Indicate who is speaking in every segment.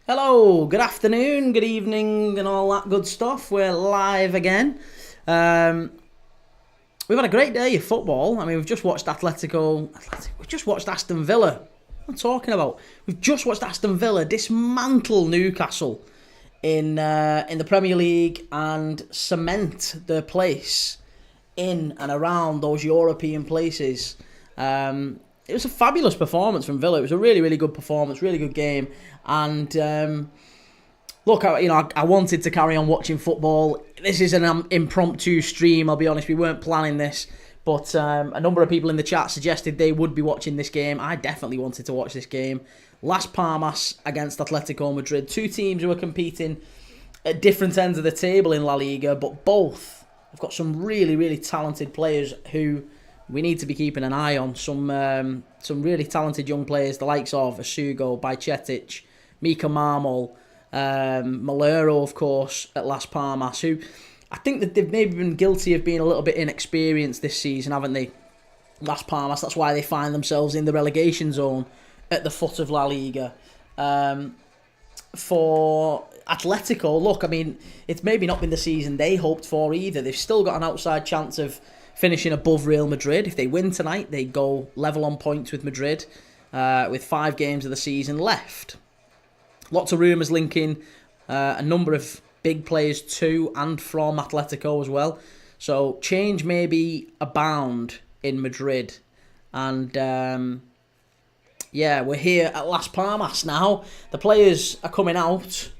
Speaker 1: Hello, good afternoon, good evening, and all that good stuff. We're live again. Um, we've had a great day of football. I mean, we've just watched we've just watched Aston Villa. What am I talking about? We've just watched Aston Villa dismantle Newcastle in the Premier League and cement their place in and around those European places. It was a fabulous performance from Villa. It was a really, really good performance, really good game. And look, I wanted to carry on watching football. This is an impromptu stream. I'll be honest, we weren't planning this, but a number of people in the chat suggested they would be watching this game. I definitely wanted to watch this game. Las Palmas against Atletico Madrid, two teams who are competing at different ends of the table in La Liga, but both have got some really, really talented players who we need to be keeping an eye on. Some really talented young players, the likes of Asugo, Bajcetic, Mika Marmol, Malero, of course, at Las Palmas, who I think that they've maybe been guilty of being a little bit inexperienced this season, haven't they? Las Palmas, that's why they find themselves in the relegation zone at the foot of La Liga. For Atletico, look, I mean, it's maybe not been the season they hoped for either. They've still got an outside chance of finishing above Real Madrid. If they win tonight, they go level on points with Madrid with 5 games of the season left. Lots of rumours linking a number of big players to and from Atletico as well. So change may be abound in Madrid. And we're here at Las Palmas now. The players are coming out.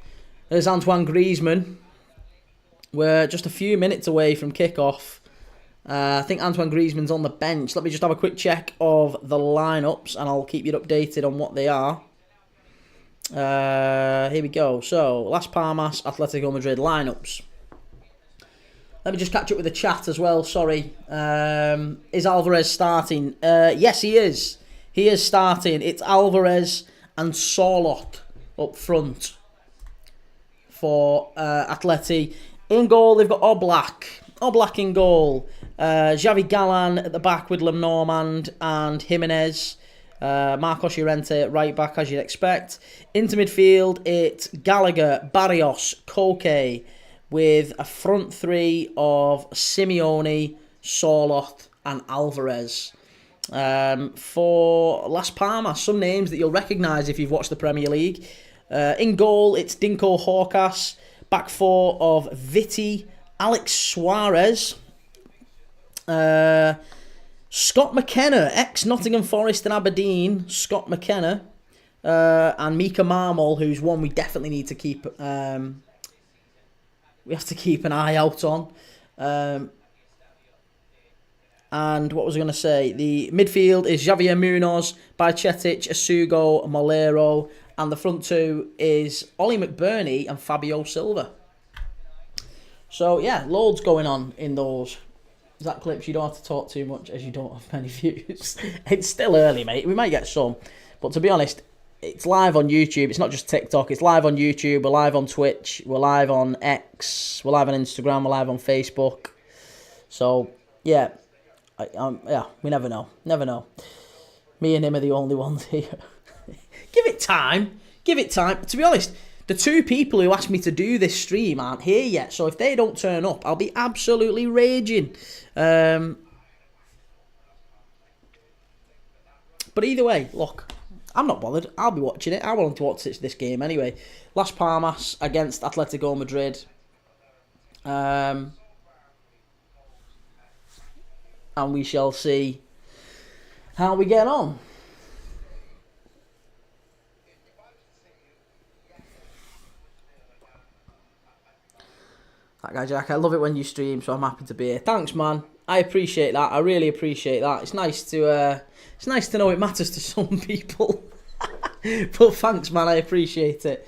Speaker 1: There's Antoine Griezmann. We're just a few minutes away from kickoff. I think Antoine Griezmann's on the bench. Let me just have a quick check of the lineups and I'll keep you updated on what they are. Here we go. So, Las Palmas, Atletico Madrid lineups. Let me just catch up with the chat as well. Sorry. Is Alvarez starting? Yes, he is. He is starting. It's Alvarez and Sorloth up front for Atleti. In goal, they've got Oblak. Oblak in goal. Xavi Gallan at the back with Lenormand and Jimenez. Marcos Llorente at right back, as you'd expect. Into midfield, it's Gallagher, Barrios, Koke, with a front three of Simeone, Sorloth, and Alvarez. For Las Palmas, some names that you'll recognise if you've watched the Premier League. In goal, it's Dinko Horkas. Back four of Viti, Alex Suarez, Scott McKenna, ex-Nottingham Forest and Aberdeen, Scott McKenna, and Mika Marmol, who's one we definitely need to keep. We have to keep an eye out on. And what was I going to say? The midfield is Javier Munoz, Bajcetic, Asugo, Malero, and the front two is Ollie McBurney and Fabio Silva. So yeah, loads going on in those. That clips, you don't have to talk too much as you don't have many views. It's still early, mate. We might get some. But to be honest, it's live on YouTube. It's not just TikTok. It's live on YouTube. We're live on Twitch. We're live on X. We're live on Instagram. We're live on Facebook. So, yeah. We never know. Never know. Me and him are the only ones here. Give it time. Give it time. To be honest, the two people who asked me to do this stream aren't here yet, so if they don't turn up, I'll be absolutely raging. But either way, look, I'm not bothered. I'll be watching it. I want to watch this game anyway. Las Palmas against Atletico Madrid. And we shall see how we get on. That guy Jack, I love it when you stream, so I'm happy to be here. Thanks, man. I appreciate that. I really appreciate that. It's nice to know it matters to some people. But thanks, man. I appreciate it.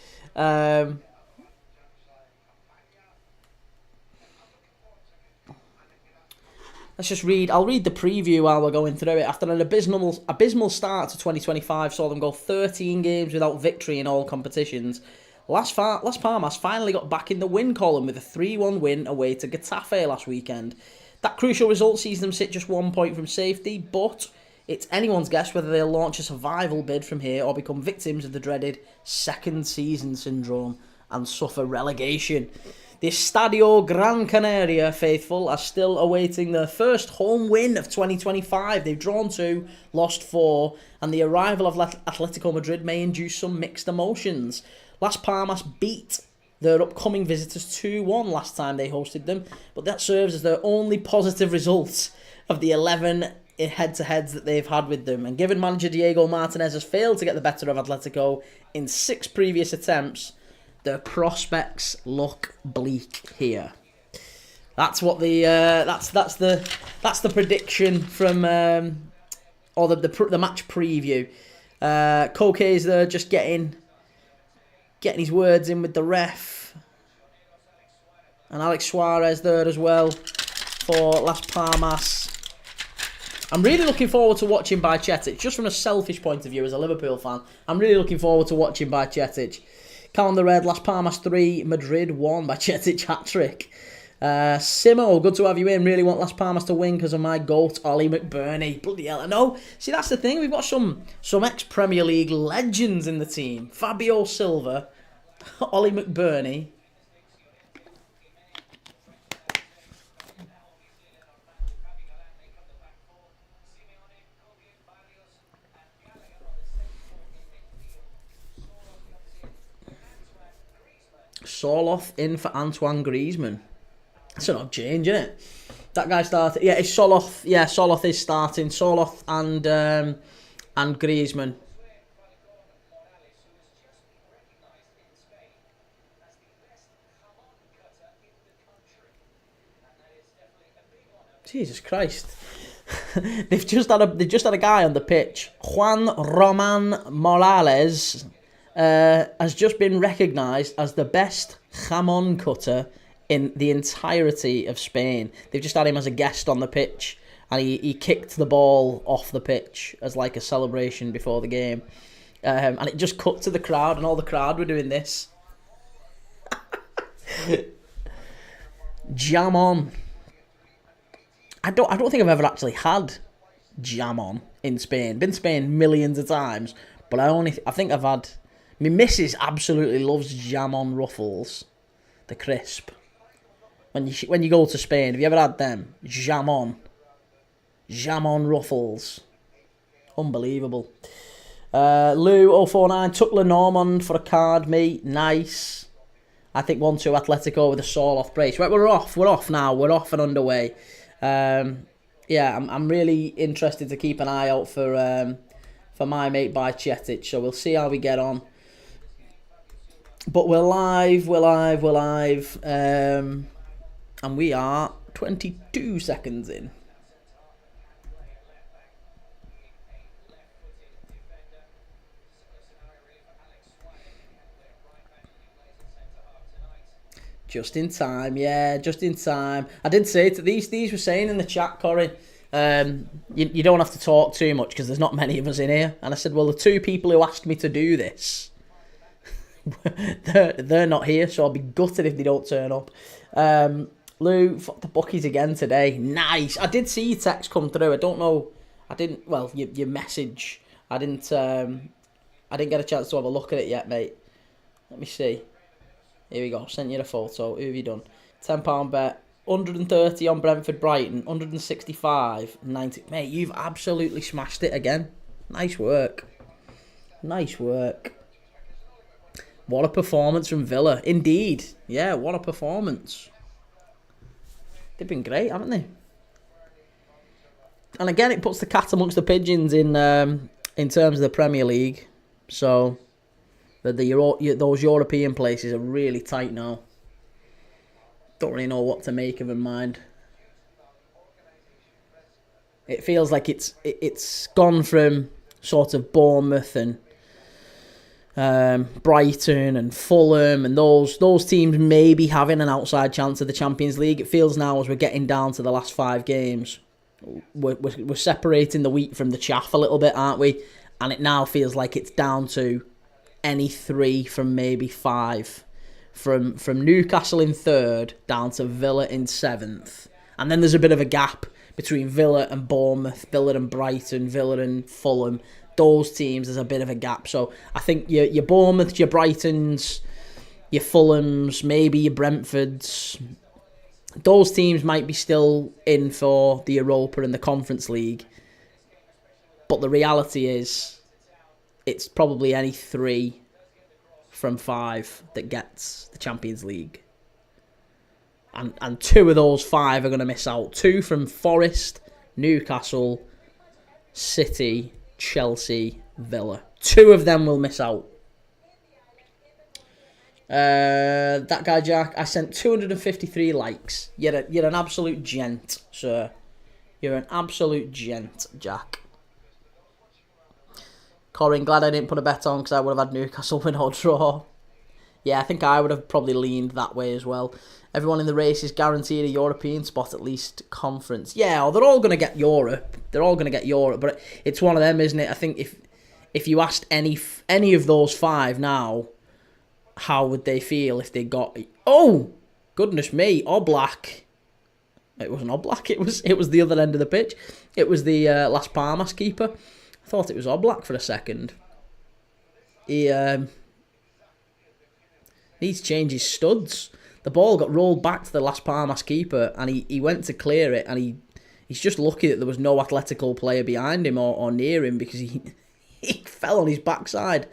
Speaker 1: Let's just read. I'll read the preview while we're going through it. After an abysmal start to 2025, saw them go 13 games without victory in all competitions. Las Palmas finally got back in the win column with a 3-1 win away to Getafe last weekend. That crucial result sees them sit just 1 point from safety, but It's anyone's guess whether they'll launch a survival bid from here or become victims of the dreaded second season syndrome and suffer relegation. The Estadio Gran Canaria faithful are still awaiting their first home win of 2025. They've drawn 2, lost 4, and the arrival of Atletico Madrid may induce some mixed emotions. Las Palmas beat their upcoming visitors 2-1 last time they hosted them, but that serves as their only positive result of the 11 head-to-heads that they've had with them. And given manager Diego Martinez has failed to get the better of Atletico in 6 previous attempts, their prospects look bleak here. That's what the that's the prediction from or the match preview. Koke's there just getting his words in with the ref, and Alex Suarez there as well for Las Palmas. I'm really looking forward to watching Bajcetic, just from a selfish point of view as a Liverpool fan. I'm really looking forward to watching Bajcetic. Count the red, Las Palmas 3, Madrid 1, Bajcetic hat-trick. Simo, good to have you in. Really want Las Palmas to win because of my GOAT, Ollie McBurney. Bloody hell, I know. See, that's the thing. We've got some ex-Premier League legends in the team. Fabio Silva, Ollie McBurney. Soloth in for Antoine Griezmann. That's an odd change, isn't it? That guy started. Yeah, it's Soloth. Yeah, Soloth is starting. Soloth and Griezmann. Jesus Christ. They've just had a guy on the pitch. Juan Roman Morales has just been recognised as the best jamon cutter in the entirety of Spain. They've just had him as a guest on the pitch, and he kicked the ball off the pitch as like a celebration before the game. And it just cut to the crowd, and all the crowd were doing this. Jamon. I don't think I've ever actually had jamon in Spain. Been to Spain millions of times, but I think I've had. My missus absolutely loves jamon ruffles, the crisp. When you go to Spain, have you ever had them? Jamon ruffles, unbelievable. Lou 049 took Lenormand for a card, mate. Nice. I think 1-2 Atletico with a Soloth brace. Right, we're off now. We're off and underway. Yeah, I'm really interested to keep an eye out for my mate Bajcetic. So we'll see how we get on. But we're live, and we are 22 seconds in. Just in time, yeah, just in time. I did say to these were saying in the chat, Corey, you don't have to talk too much because there's not many of us in here. And I said, well, the 2 people who asked me to do this, they're not here, so I'll be gutted if they don't turn up. Lou, fuck the bookies again today. Nice. I did see your text come through. I don't know. Well, your message. I didn't get a chance to have a look at it yet, mate. Let me see. Here we go. Sent you the photo. Who have you done? £10 bet. 130 on Brentford Brighton. 165. 90. Mate, you've absolutely smashed it again. Nice work. Nice work. What a performance from Villa. Indeed. Yeah, what a performance. They've been great, haven't they? And again, it puts the cat amongst the pigeons in terms of the Premier League. So those European places are really tight now. Don't really know what to make of them, mind. It feels like it's gone from sort of Bournemouth and Brighton and Fulham and those teams maybe having an outside chance of the Champions League. It feels now as we're getting down to the last 5 games, we're separating the wheat from the chaff a little bit, aren't we? And it now feels like it's down to any 3 from maybe 5. From Newcastle in 3rd down to Villa in 7th. And then there's a bit of a gap between Villa and Bournemouth, Villa and Brighton, Villa and Fulham. Those teams, there's a bit of a gap. So I think your Bournemouths, your Brightons, your Fulhams, maybe your Brentfords, those teams might be still in for the Europa and the Conference League. But the reality is, it's probably any 3 from 5 that gets the Champions League. And 2 of those 5 are going to miss out. 2 from Forest, Newcastle, City, Chelsea, Villa. 2 of them will miss out. That guy Jack, I sent 253 likes. You're an absolute gent, sir. You're an absolute gent, Jack. Corin, glad I didn't put a bet on because I would have had Newcastle win or draw. Yeah, I think I would have probably leaned that way as well. Everyone in the race is guaranteed a European spot, at least conference. Yeah, they're all going to get Europe. They're all going to get Europe, but it's one of them, isn't it? I think if you asked any of those 5 now, how would they feel if they got... Oh, goodness me, Oblak. It wasn't Oblak, it was the other end of the pitch. It was the Las Palmas keeper. I thought it was Oblak for a second. He needs to change his studs. The ball got rolled back to the Las Palmas keeper and he went to clear it and he's just lucky that there was no Atletico player behind him or near him because he fell on his backside.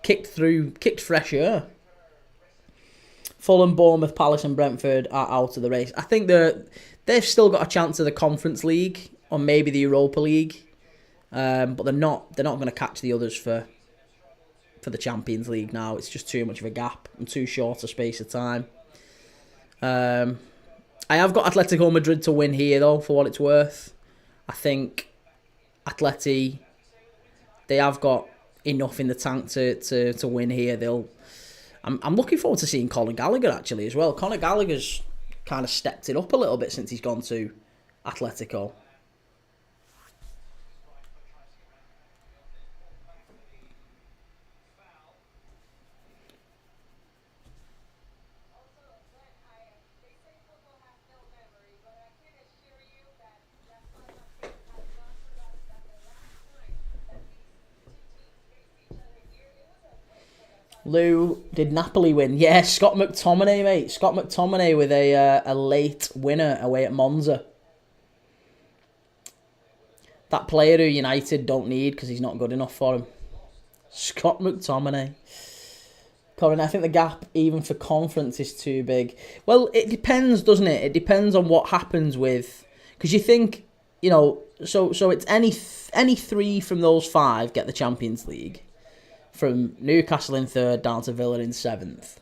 Speaker 1: Kicked fresh air. Fulham, Bournemouth, Palace and Brentford are out of the race. I think they've still got a chance of the Conference League or maybe the Europa League. But they're not going to catch the others for the Champions League now. It's just too much of a gap and too short a space of time. I have got Atletico Madrid to win here though, for what it's worth. I think Atleti, they have got enough in the tank to win here. I'm looking forward to seeing Conor Gallagher actually as well. Conor Gallagher's kind of stepped it up a little bit since he's gone to Atletico. Lou, did Napoli win? Yeah, Scott McTominay, mate. Scott McTominay with a late winner away at Monza. That player who United don't need because he's not good enough for him. Scott McTominay. Corin, I think the gap even for conference is too big. Well, it depends, doesn't it? It depends on what happens with... Because you think, so it's any 3 from those 5 get the Champions League. From Newcastle in 3rd down to Villa in 7th.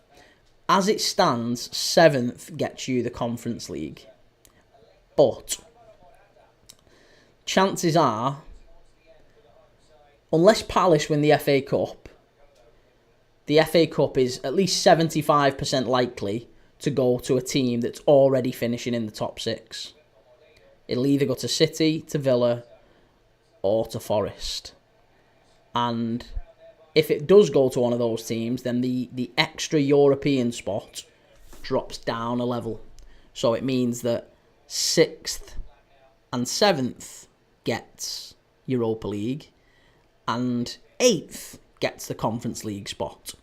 Speaker 1: As it stands, 7th gets you the Conference League. But chances are, unless Palace win the FA Cup is at least 75% likely to go to a team that's already finishing in the top 6. It'll either go to City, to Villa, or to Forest. And if it does go to one of those teams, then the extra European spot drops down a level. So it means that 6th and 7th gets Europa League and 8th gets the Conference League spot.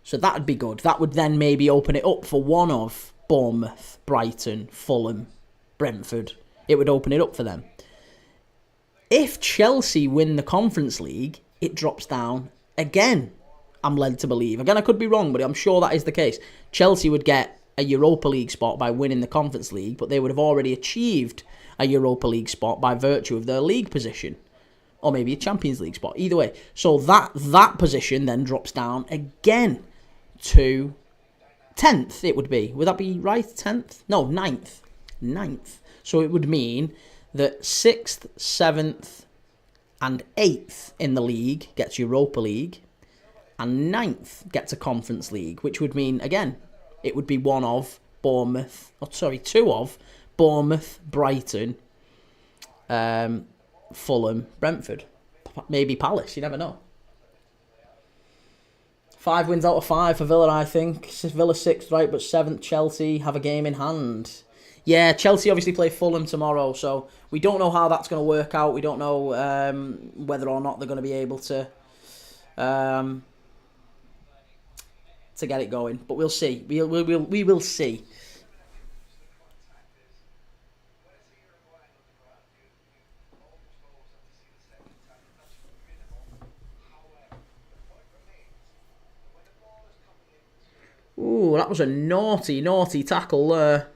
Speaker 1: So that'd be good. That would then maybe open it up for one of Bournemouth, Brighton, Fulham, Brentford. It would open it up for them. If Chelsea win the Conference League, it drops down again, I'm led to believe. Again, I could be wrong, but I'm sure that is the case. Chelsea would get a Europa League spot by winning the Conference League, but they would have already achieved a Europa League spot by virtue of their league position. Or maybe a Champions League spot. Either way. So that position then drops down again to 10th, it would be. Would that be right? 10th? No, 9th. 9th. So it would mean that 6th, 7th, and 8th in the league gets Europa League, and 9th gets a Conference League, which would mean, again, it would be two of Bournemouth, Brighton, Fulham, Brentford, maybe Palace, you never know. 5 wins out of 5 for Villa, I think. Villa 6th, right, but 7th Chelsea have a game in hand. Yeah, Chelsea obviously play Fulham tomorrow, so we don't know how that's going to work out. We don't know whether or not they're going to be able um, to get it going, but we'll see. We will see. Ooh, that was a naughty, naughty tackle there.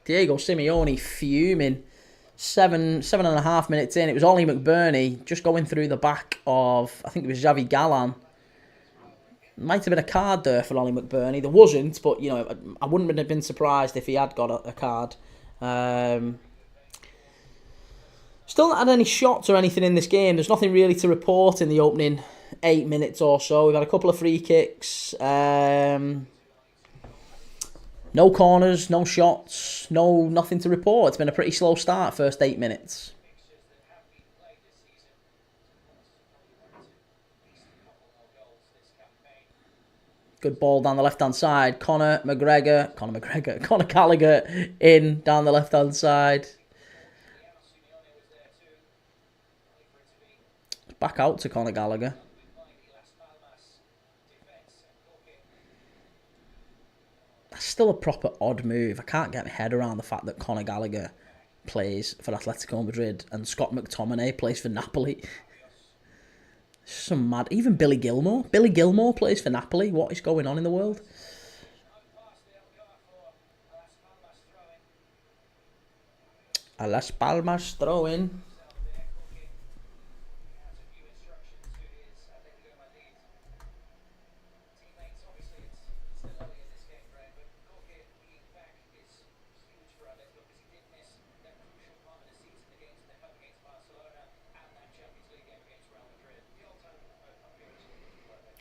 Speaker 1: Diego Simeone fuming. 7.5 minutes in. It was Ollie McBurney just going through the back of, I think it was Xavi Gallan. Might have been a card there for Ollie McBurney. There wasn't, but I wouldn't have been surprised if he had got a card. Still not had any shots or anything in this game. There's nothing really to report in the opening 8 minutes or so. We've had a couple of free kicks. No corners, no shots, nothing to report. It's been a pretty slow start, first 8 minutes. Good ball down the left-hand side. Conor Gallagher in down the left-hand side. Back out to Conor Gallagher. That's still a proper odd move. I can't get my head around the fact that Conor Gallagher plays for Atletico Madrid and Scott McTominay plays for Napoli. Some mad. Even Billy Gilmour. Billy Gilmour plays for Napoli. What is going on in the world? A Las Palmas throw in.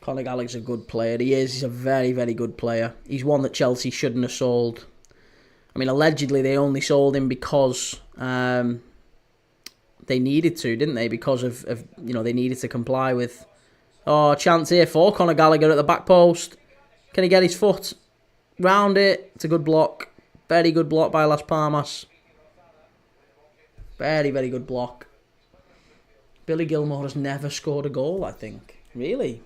Speaker 1: Conor Gallagher's a good player. He is. He's a very, very good player. He's one that Chelsea shouldn't have sold. I mean, allegedly they only sold him because they needed to, didn't they? Because of they needed to comply with. Oh, chance here for Conor Gallagher at the back post. Can he get his foot round it? It's a good block. Very good block by Las Palmas. Very, very good block. Billy Gilmour has never scored a goal, I think. Really?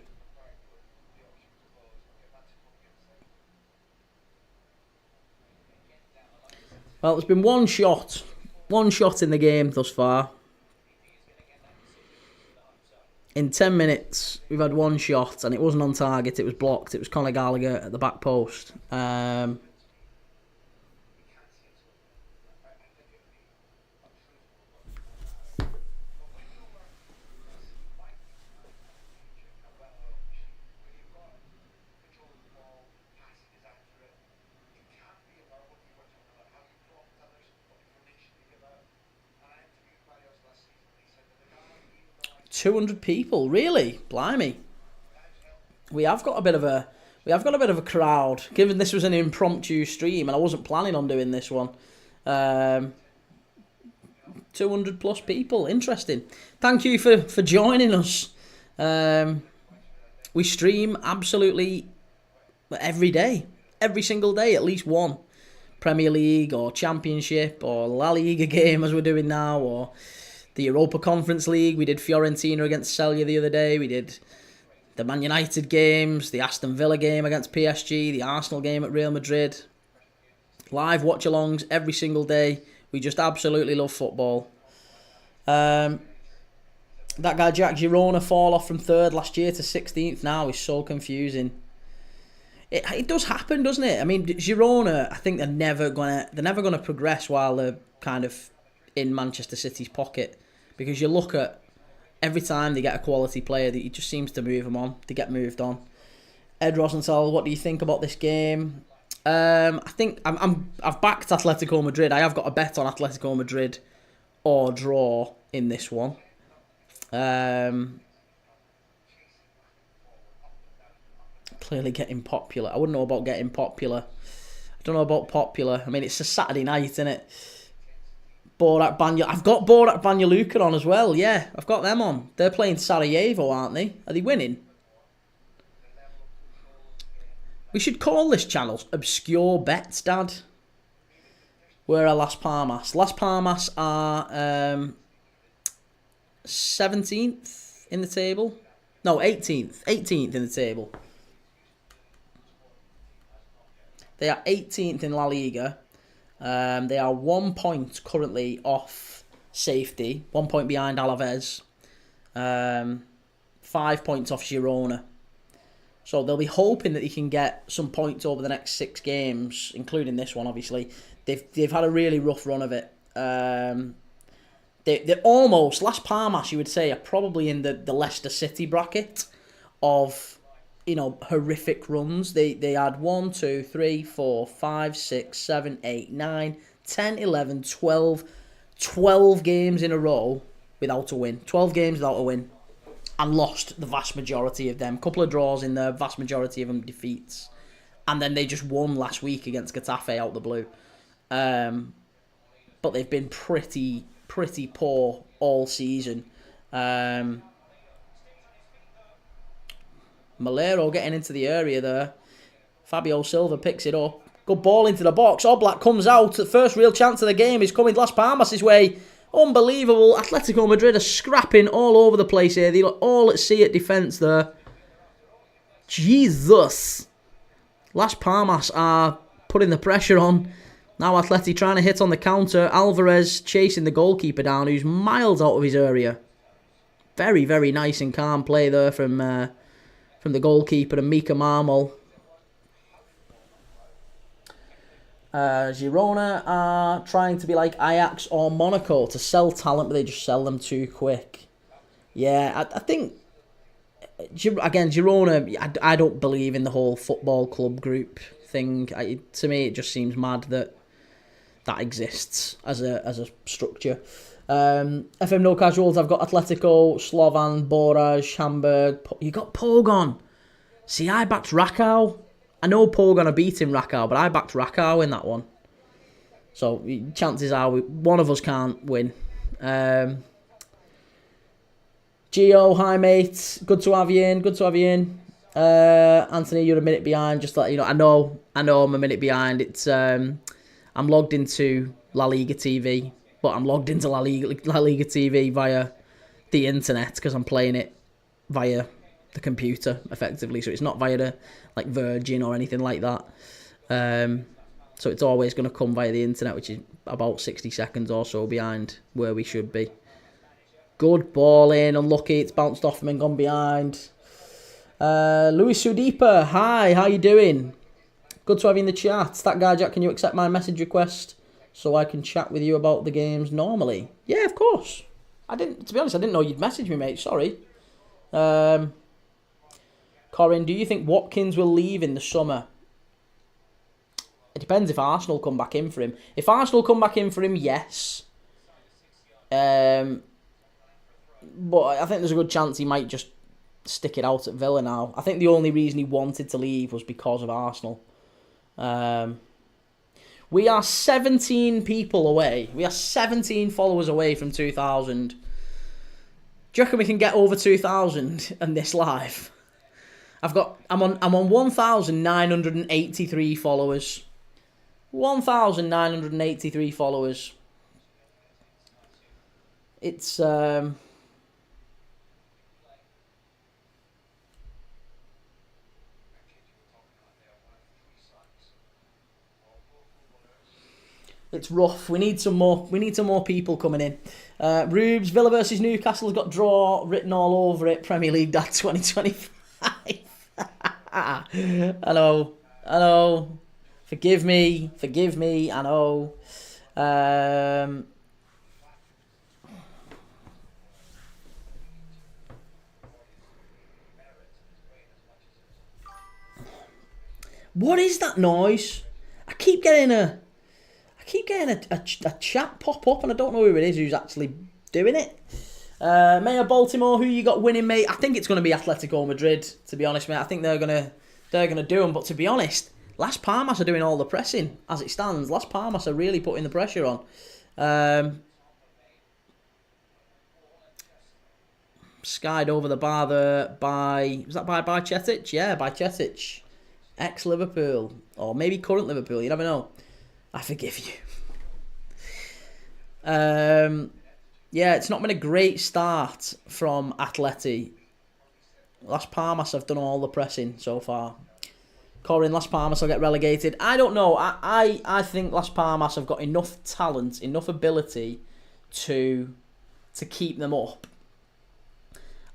Speaker 1: Well, there's been one shot in the game thus far. In 10 minutes, we've had one shot, and it wasn't on target, it was blocked. It was Conor Gallagher at the back post. 200 people, really? Blimey. We have got a bit of a crowd. Given this was an impromptu stream and I wasn't planning on doing this one. 200 plus people. Interesting. Thank you for joining us. We stream absolutely every day. Every single day, at least one. Premier League or Championship or La Liga game as we're doing now, or the Europa Conference League. We did Fiorentina against Celje the other day. We did the Man United games, the Aston Villa game against PSG, the Arsenal game at Real Madrid. Live watch-alongs every single day. We just absolutely love football. That guy Jack Girona fall off from 3rd last year to 16th now is so confusing. It does happen, doesn't it? I mean, Girona, I think they're never gonna progress while they're kind of in Manchester City's pocket, because you look at every time they get a quality player, that it just seems to move them on. They get moved on. Ed Rosenthal, what do you think about this game? I think I've backed Atletico Madrid. I have got a bet on Atletico Madrid or draw in this one. Clearly getting popular. I wouldn't know about getting popular. I don't know about popular. I mean, it's a Saturday night, isn't it? Borak Banja. I've got Borak Banja Luka on as well. Yeah, I've got them on. They're playing Sarajevo, aren't they? Are they winning? We should call this channel Obscure Bets, Dad. Where are Las Palmas? Las Palmas are 17th in the table. No, 18th. 18th in the table. They are 18th in La Liga. They are 1 point currently off safety. 1 point behind Alaves. 5 points off Girona. So they'll be hoping that they can get some points over the next 6 games, including this one, obviously. They've had a really rough run of it. They're almost, Las Palmas, you would say, are probably in the Leicester City bracket of, horrific runs. They had 1, 2, 3, 4, 5, 6, 7, 8, 9, 10, 11, 12 games in a row without a win. 12 games without a win. And lost the vast majority of them. Couple of draws in the vast majority of them defeats. And then they just won last week against Getafe out the blue. But they've been pretty poor all season. Malero getting into the area there. Fabio Silva picks it up. Good ball into the box. Oblak comes out. The first real chance of the game is coming Las Palmas' way. Unbelievable. Atletico Madrid are scrapping all over the place here. They look all at sea at defence there. Jesus. Las Palmas are putting the pressure on. Now Atleti trying to hit on the counter. Alvarez chasing the goalkeeper down, who's miles out of his area. Very, very nice and calm play there from the goalkeeper and Mika Marmol. Girona are trying to be like Ajax or Monaco to sell talent, but they just sell them too quick. Yeah, I think, again, Girona, I don't believe in the whole football club group thing. To me, it just seems mad that exists as a structure. FM No Casuals, I've got Atletico, Slovan, Boraj, Hamburg. You got Pogon. See, I backed Rakow. I know Pogon are beating Rakow, but I backed Rakow in that one. So chances are one of us can't win. Gio, hi mate. Good to have you in. Anthony, you're a minute behind. Just like I know I'm a minute behind. It's I'm logged into La Liga TV, but I'm logged into La Liga TV via the internet because I'm playing it via the computer effectively. So it's not via the Virgin or anything like that. So it's always going to come via the internet, which is about 60 seconds or so behind where we should be. Good ball in, unlucky. It's bounced off him and gone behind. Luis Sudipa, hi, how you doing? Good to have you in the chat. That guy, Jack, can you accept my message request so I can chat with you about the games normally? Yeah, of course. To be honest, I didn't know you'd message me, mate. Sorry. Corin, do you think Watkins will leave in the summer? It depends if Arsenal come back in for him. If Arsenal come back in for him, yes. But I think there's a good chance he might just stick it out at Villa now. I think the only reason he wanted to leave was because of Arsenal. We are 17 people away. We are 17 followers away from 2,000. Do you reckon we can get over 2,000 and this live? I'm on 1,983 followers. 1,983 followers. It's it's rough. We need some more people coming in. Rubes, Villa versus Newcastle has got draw written all over it. Premier League Dad 2025. I know. Forgive me. I know. What is that noise? I keep getting a chat pop up and I don't know who it is who's actually doing it. Mayor Baltimore, who you got winning, mate? I think it's going to be Atletico Madrid, to be honest, mate. I think they're gonna do them, but to be honest, Las Palmas are doing all the pressing as it stands. Las Palmas are really putting the pressure on. Skied over the bar there by Cetic? Yeah, by Cetic. Ex-Liverpool. Or maybe current Liverpool, you never know. I forgive you. Yeah, it's not been a great start from Atleti. Las Palmas have done all the pressing so far. Corin, Las Palmas will get relegated. I don't know. I think Las Palmas have got enough talent, enough ability to keep them up.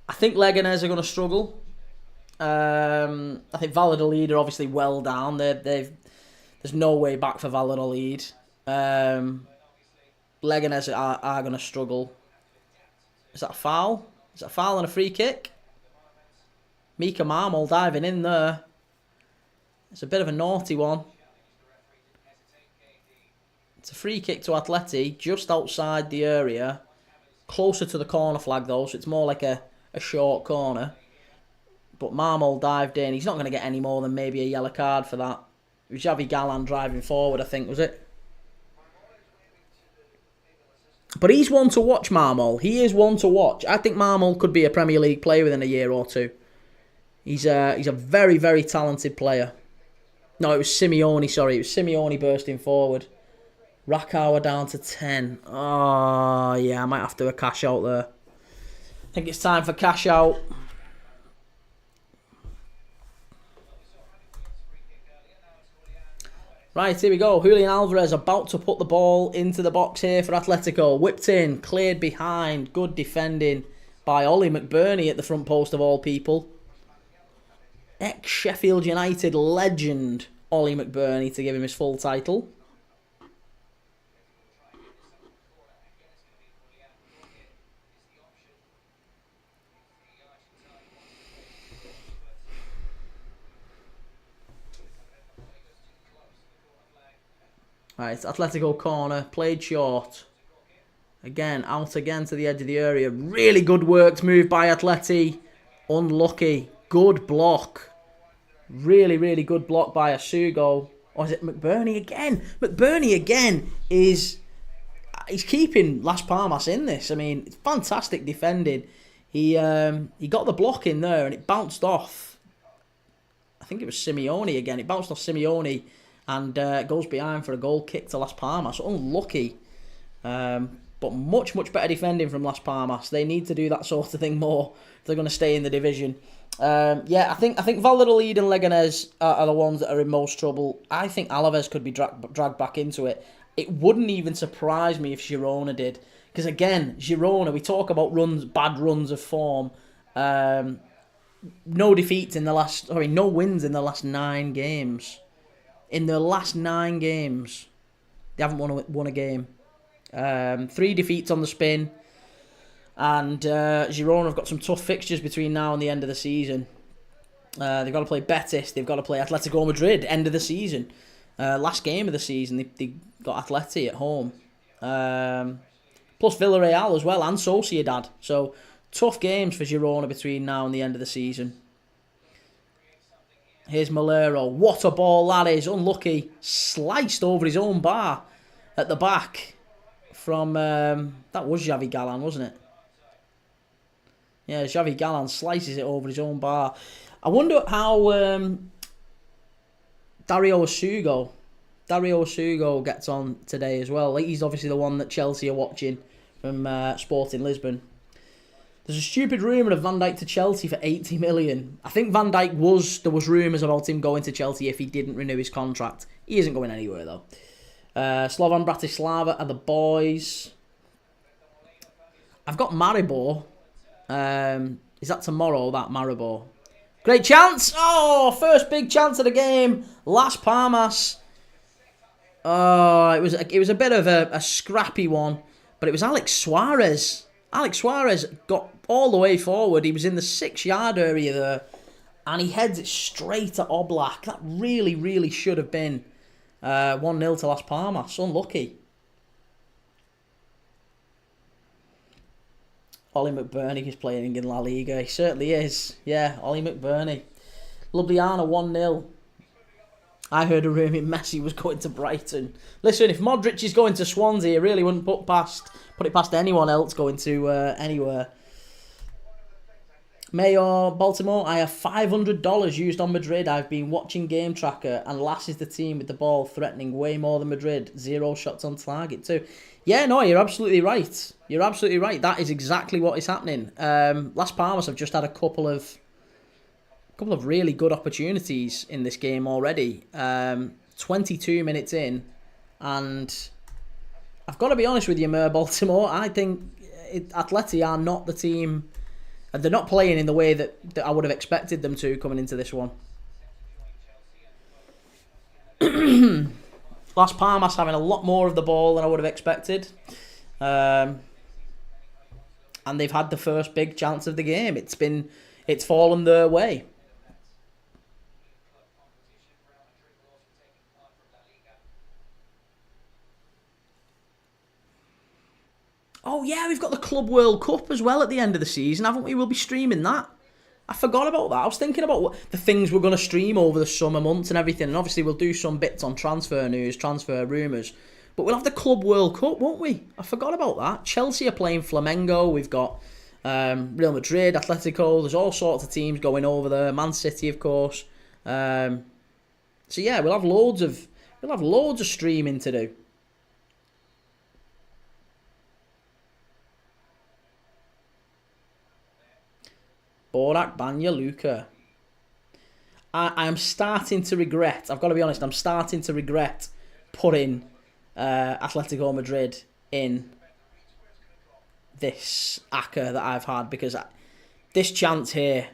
Speaker 1: I think Leganés are going to struggle. I think Valladolid are obviously well down. There's no way back for Valladolid. Leganés are going to struggle. Is that a foul? Is that a foul and a free kick? Mika Marmol diving in there. It's a bit of a naughty one. It's a free kick to Atleti, just outside the area. Closer to the corner flag though, so it's more like a short corner. But Marmol dived in. He's not going to get any more than maybe a yellow card for that. It was Xavi Galán driving forward, I think, was it? But he's one to watch, Marmol. He is one to watch. I think Marmol could be a Premier League player within a year or two. He's a very, very talented player. No, it was Simeone, sorry. It was Simeone bursting forward. Rakauer down to 10. Oh, yeah, I might have to do a cash out there. I think it's time for cash out. Right, here we go. Julian Alvarez about to put the ball into the box here for Atletico. Whipped in, cleared behind. Good defending by Ollie McBurney at the front post of all people. Ex-Sheffield United legend Ollie McBurney to give him his full title. Right, Atletico corner, played short. Again, out again to the edge of the area. Really good worked move by Atleti. Unlucky. Good block. Really, really good block by Asugo. Or is it McBurney again? McBurney again is... He's keeping Las Palmas in this. I mean, it's fantastic defending. He got the block in there and it bounced off. I think it was Simeone again. It bounced off Simeone and goes behind for a goal kick to Las Palmas. Unlucky. But much, much better defending from Las Palmas. They need to do that sort of thing more if they're going to stay in the division. Yeah, I think Valladolid and Leganés are the ones that are in most trouble. I think Alaves could be dragged back into it. It wouldn't even surprise me if Girona did. Because again, Girona, we talk about bad runs of form. No defeats in the last... Sorry, no wins in the last 9 games. In the last 9 games, they haven't won a game. 3 defeats on the spin. And Girona have got some tough fixtures between now and the end of the season. They've got to play Betis. They've got to play Atletico Madrid, end of the season. Last game of the season, they got Atleti at home. Plus Villarreal as well, and Sociedad. So, tough games for Girona between now and the end of the season. Here's Malero. What a ball that is. Unlucky. Sliced over his own bar at the back from... that was Xavi Galán, wasn't it? Yeah, Xavi Galán slices it over his own bar. I wonder how Dario Asugo gets on today as well. He's obviously the one that Chelsea are watching from Sporting Lisbon. There's a stupid rumour of Van Dijk to Chelsea for 80 million. I think Van Dijk there was rumours about him going to Chelsea if he didn't renew his contract. He isn't going anywhere though. Slovan Bratislava are the boys. I've got Maribor. Is that tomorrow, that Maribor? Great chance! Oh, first big chance of the game. Las Palmas. Oh, it was a bit of a scrappy one. But it was Alex Suarez. Alex Suarez got all the way forward. He was in the 6-yard area there. And he heads it straight at Oblak. That really, really should have been 1-0 to Las Palmas. Unlucky. Ollie McBurney is playing in La Liga. He certainly is. Yeah, Ollie McBurney. Ljubljana 1-0. I heard a rumour Messi was going to Brighton. Listen, if Modric is going to Swansea, I really wouldn't put it past anyone else going to anywhere. Mayor Baltimore, I have $500 used on Madrid. I've been watching Game Tracker, and Lass is the team with the ball threatening way more than Madrid. 0 shots on target too. Yeah, no, you're absolutely right. You're absolutely right. That is exactly what is happening. Las Palmas have just had a couple of really good opportunities in this game already. 22 minutes in, and I've got to be honest with you, Mayor Baltimore. I think Atleti are not the team. They're not playing in the way that I would have expected them to coming into this one. Las Palmas having a lot more of the ball than I would have expected. And they've had the first big chance of the game. It's fallen their way. Oh yeah, we've got the Club World Cup as well at the end of the season, haven't we? We'll be streaming that. I forgot about that. I was thinking about the things we're going to stream over the summer months and everything. And obviously we'll do some bits on transfer news, transfer rumours. But we'll have the Club World Cup, won't we? I forgot about that. Chelsea are playing Flamengo. We've got Real Madrid, Atletico. There's all sorts of teams going over there. Man City, of course. So yeah, we'll have loads of streaming to do. Borak Banya Luka. I am starting to regret. I've got to be honest. I'm starting to regret putting Atletico Madrid in this ACCA that I've had, because this chance here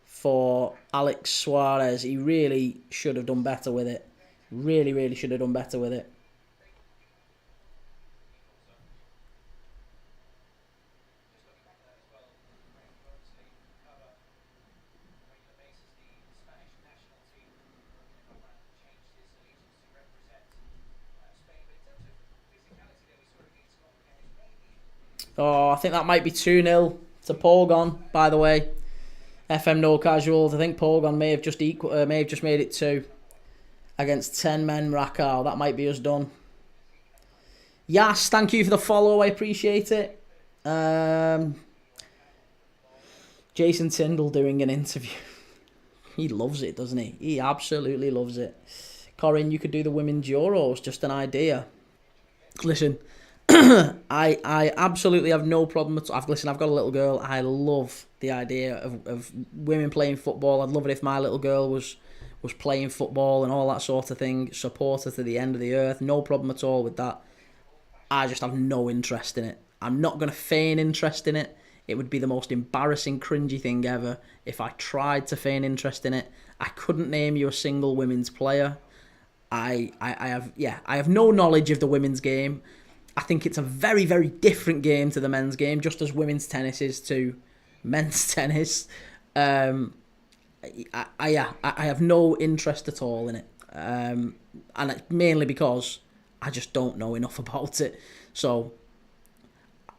Speaker 1: for Alex Suarez, he really should have done better with it. Really, really should have done better with it. Oh, I think that might be 2-0 to Pogon, by the way. FM No Casuals. I think Pogon may have just made it 2 against 10 men Rakau. That might be us done. Yes, thank you for the follow. I appreciate it. Jason Tyndall doing an interview. He loves it, doesn't he? He absolutely loves it. Corinne, you could do the women's Euros. Just an idea. Listen, I absolutely have no problem at all. Listen, I've got a little girl. I love the idea of women playing football. I'd love it if my little girl was playing football and all that sort of thing. Support her to the end of the earth. No problem at all with that. I just have no interest in it. I'm not going to feign interest in it. It would be the most embarrassing, cringy thing ever if I tried to feign interest in it. I couldn't name you a single women's player. I have no knowledge of the women's game. I think it's a very, very different game to the men's game, just as women's tennis is to men's tennis. I have no interest at all in it, and it's mainly because I just don't know enough about it. So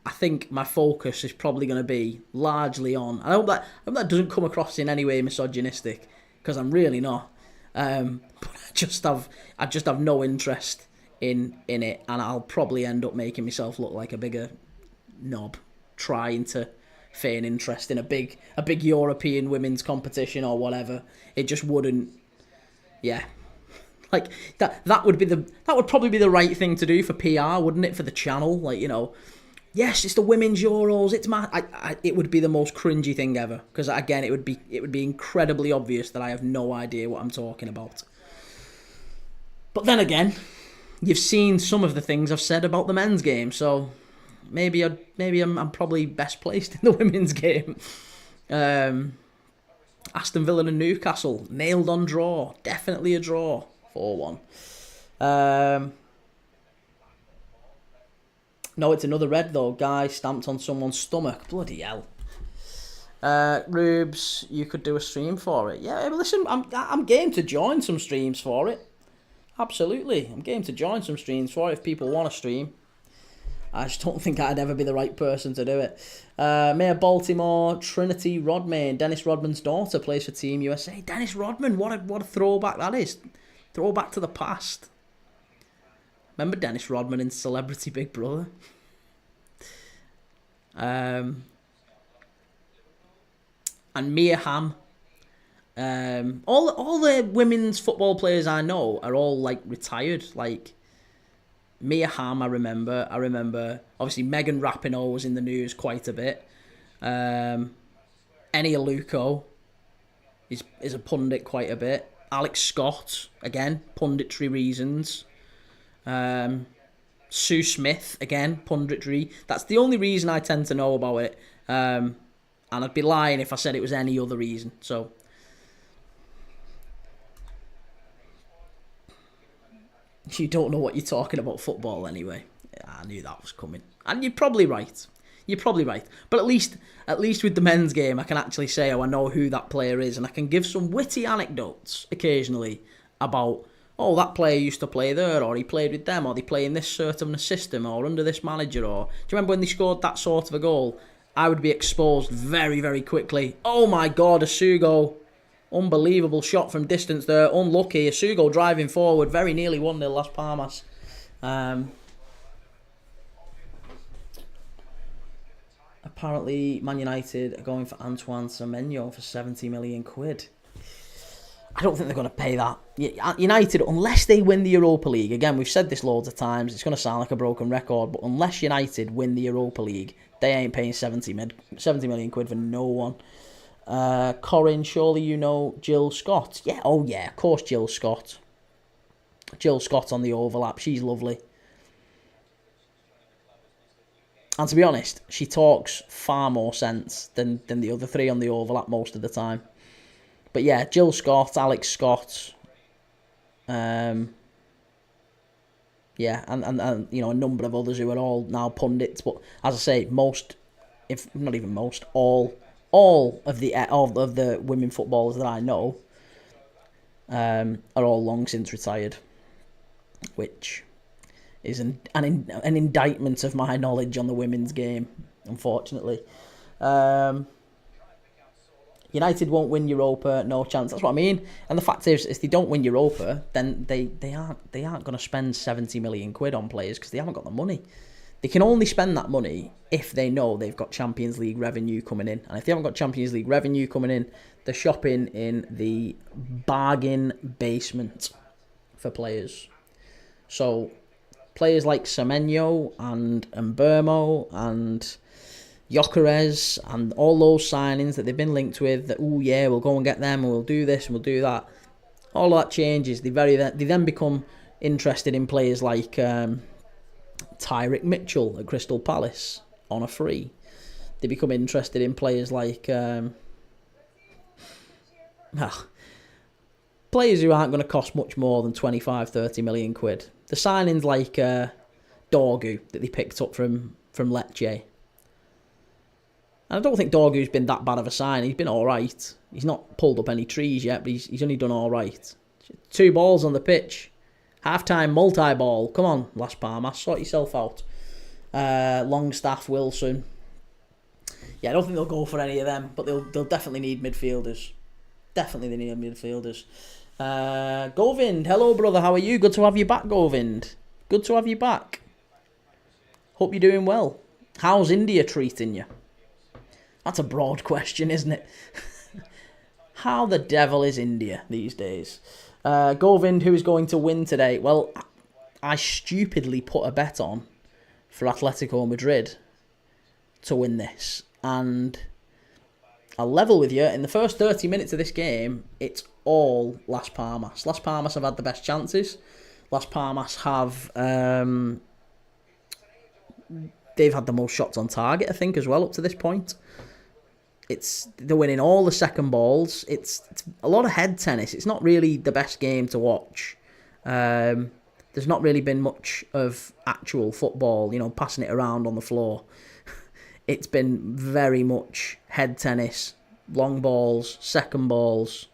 Speaker 1: I think my focus is probably going to be largely on. I hope that doesn't come across in any way misogynistic, because I'm really not. But I just have no interest in it, and I'll probably end up making myself look like a bigger knob trying to feign interest in a big European women's competition or whatever. It just wouldn't. Yeah, like that would probably be the right thing to do for PR, wouldn't it, for the channel? Like, yes, it's the women's Euros. It's it would be the most cringy thing ever, because again, it would be incredibly obvious that I have no idea what I'm talking about. But then again, you've seen some of the things I've said about the men's game, so maybe I'm probably best placed in the women's game. Aston Villa and Newcastle, nailed on draw, definitely a draw, 4-1. No, it's another red though. Guy stamped on someone's stomach. Bloody hell. Rubes, you could do a stream for it. Yeah, but listen, I'm game to join some streams for it. Absolutely, I'm game to join some streams for it if people want to stream. I just don't think I'd ever be the right person to do it. Mayor Baltimore, Trinity Rodman, Dennis Rodman's daughter, plays for Team USA. Dennis Rodman, what a throwback that is. Throwback to the past. Remember Dennis Rodman in Celebrity Big Brother? and Mia Hamm. All the women's football players I know are all like retired. Like Mia Hamm, I remember. Obviously Megan Rapinoe was in the news quite a bit. Eni Aluko is a pundit quite a bit. Alex Scott, again, punditry reasons. Sue Smith, again, punditry. That's the only reason I tend to know about it. And I'd be lying if I said it was any other reason. So, you don't know what you're talking about football anyway. Yeah, I knew that was coming. And you're probably right. But at least with the men's game, I can actually say, I know who that player is, and I can give some witty anecdotes occasionally about, that player used to play there, or he played with them, or they play in this sort of a system, or under this manager, or do you remember when they scored that sort of a goal? I would be exposed very, very quickly. Oh my God, Asugo. Unbelievable shot from distance there. Unlucky. Asugo driving forward. Very nearly 1-0 Las Palmas. Apparently, Man United are going for Antoine Semenyo for 70 million quid. I don't think they're going to pay that. United, unless they win the Europa League, again, we've said this loads of times, it's going to sound like a broken record, but unless United win the Europa League, they ain't paying 70 million quid for no one. Corin, surely you know Jill Scott. Yeah, of course Jill Scott. Jill Scott on the overlap, she's lovely. And to be honest, she talks far more sense than the other three on the overlap most of the time. But yeah, Jill Scott, Alex Scott, and a number of others who are all now pundits. But as I say, most, if not even most, all of the women footballers that I know are all long since retired, which is an indictment of my knowledge on the women's game, unfortunately. United won't win Europa, no chance. That's what I mean. And the fact is, if they don't win Europa, then they aren't going to spend 70 million quid on players because they haven't got the money. They can only spend that money if they know they've got Champions League revenue coming in. And if they haven't got Champions League revenue coming in, they're shopping in the bargain basement for players. So players like Semenyo and Mbermo and Gyökeres and all those signings that they've been linked with, that, we'll go and get them and we'll do this and we'll do that. All of that changes. They then become interested in players like Tyrick Mitchell at Crystal Palace on a free. They become interested in players like players who aren't going to cost much more than 25-30 million quid. The signings like Dorgu that they picked up from Lecce. And I don't think Dorgu's been that bad of a sign. He's been alright. He's not pulled up any trees yet, but he's only done alright. 2 balls on the pitch. Half-time multi-ball. Come on, Las Palmas, sort yourself out. Longstaff, Wilson. Yeah, I don't think they'll go for any of them, but they'll definitely need midfielders. Definitely they need midfielders. Govind, hello brother, how are you? Good to have you back, Govind. Good to have you back. Hope you're doing well. How's India treating you? That's a broad question, isn't it? How the devil is India these days? Govind, who is going to win today? Well, I stupidly put a bet on for Atletico Madrid to win this. And I'll level with you. In the first 30 minutes of this game, it's all Las Palmas. Las Palmas have had the best chances. Las Palmas have... they've had the most shots on target, I think, as well, up to this point. They're winning all the second balls. It's a lot of head tennis. It's not really the best game to watch. There's not really been much of actual football, passing it around on the floor. It's been very much head tennis, long balls, second balls.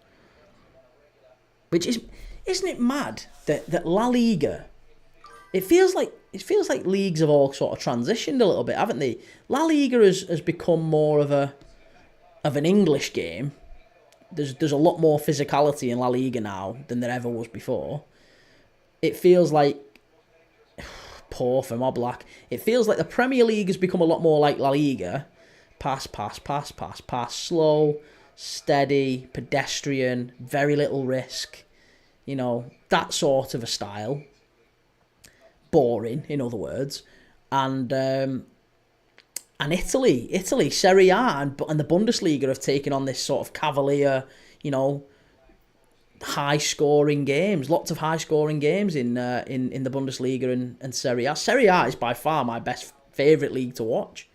Speaker 1: Which isn't it mad that La Liga? It feels like leagues have all sort of transitioned a little bit, haven't they? La Liga has become more of an English game. There's a lot more physicality in La Liga now than there ever was before. It feels like, poor for Oblak, it feels like the Premier League has become a lot more like La Liga. Pass, slow, steady, pedestrian, very little risk. You know, that sort of a style. Boring, in other words. And Italy, Serie A and the Bundesliga have taken on this sort of cavalier, you know, high-scoring games. Lots of high-scoring games in the Bundesliga and Serie A. Serie A is by far my favourite league to watch.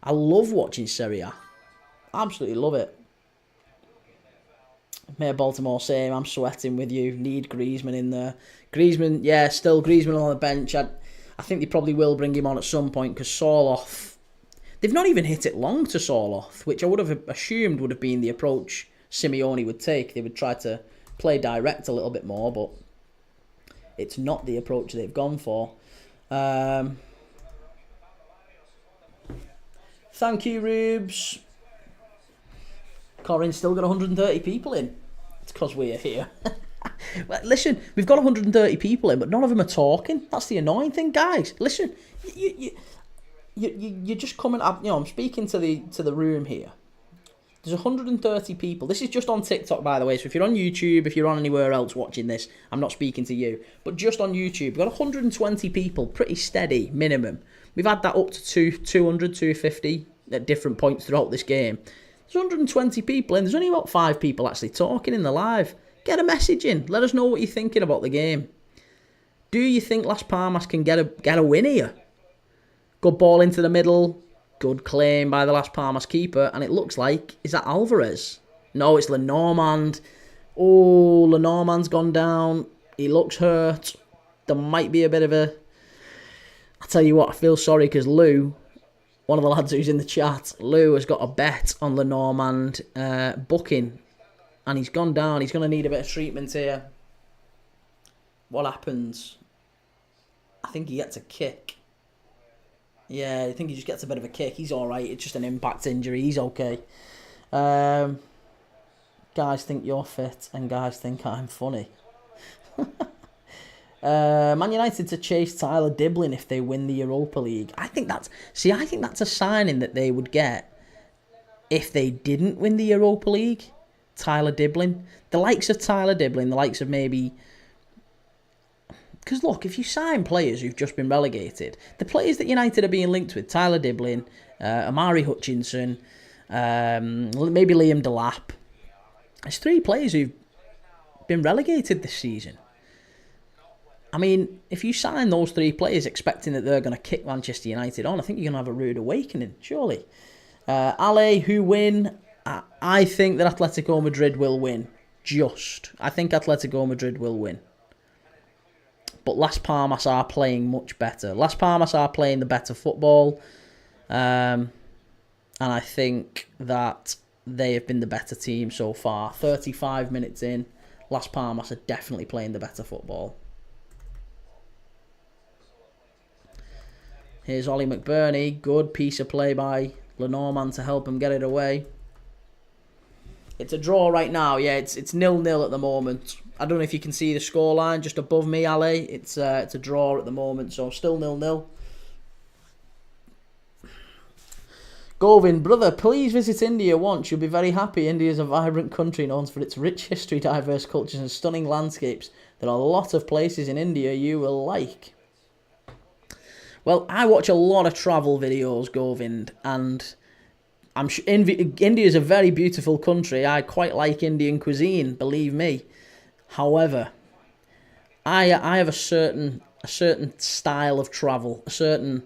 Speaker 1: I love watching Serie A. Absolutely love it. Mayor Baltimore saying, I'm sweating with you. Need Griezmann in there. Griezmann, yeah, still Griezmann on the bench. I think they probably will bring him on at some point because Sorloth, they've not even hit it long to Sorloth, which I would have assumed would have been the approach Simeone would take. They would try to play direct a little bit more, but it's not the approach they've gone for. Thank you, Rubes. Corin's still got 130 people in. It's because we're here. Well, listen, we've got 130 people in, but none of them are talking. That's the annoying thing, guys. Listen, you're just coming up. You know, I'm speaking to the room here. There's 130 people. This is just on TikTok, by the way. So if you're on YouTube, if you're on anywhere else watching this, I'm not speaking to you. But just on YouTube, we've got 120 people, pretty steady, minimum. We've had that up to 200, 250 at different points throughout this game. There's 120 people in. There's only about 5 people actually talking in the live. Get a message in. Let us know what you're thinking about the game. Do you think Las Palmas can get a win here? Good ball into the middle. Good claim by the Las Palmas keeper. And it looks like, is that Alvarez? No, it's Lenormand. Oh, Lenormand's gone down. He looks hurt. There might be a bit of a... I'll tell you what, I feel sorry because Lou, one of the lads who's in the chat, Lou has got a bet on Lenormand booking. And he's gone down. He's going to need a bit of treatment here. What happens? I think he gets a kick. Yeah, I think he just gets a bit of a kick. He's all right. It's just an impact injury. He's okay. Guys think you're fit and guys think I'm funny. Man United to chase Tyler Diblin if they win the Europa League. I think that's a signing that they would get if they didn't win the Europa League. Tyler Diblin. The likes of Tyler Diblin, the likes of maybe... Because look, if you sign players who've just been relegated, the players that United are being linked with, Tyler Diblin, Amari Hutchinson, maybe Liam Delap. There's 3 players who've been relegated this season. I mean, if you sign those 3 players expecting that they're going to kick Manchester United on, I think you're going to have a rude awakening, surely. Ale, who win? I think that Atletico Madrid will win. I think Atletico Madrid will win. But Las Palmas are playing much better. Las Palmas are playing the better football. And I think that they have been the better team so far. 35 minutes in, Las Palmas are definitely playing the better football. Here's Ollie McBurney. Good piece of play by Lenormand to help him get it away. It's a draw right now. Yeah, it's 0-0 at the moment. I don't know if you can see the scoreline just above me, Ale. It's a draw at the moment, so still 0-0. Govin, brother, please visit India once. You'll be very happy. India is a vibrant country known for its rich history, diverse cultures and stunning landscapes. There are a lot of places in India you will like. Well, I watch a lot of travel videos, Govind, and I'm sure India is a very beautiful country. I quite like Indian cuisine, believe me. However, I have a certain style of travel, a certain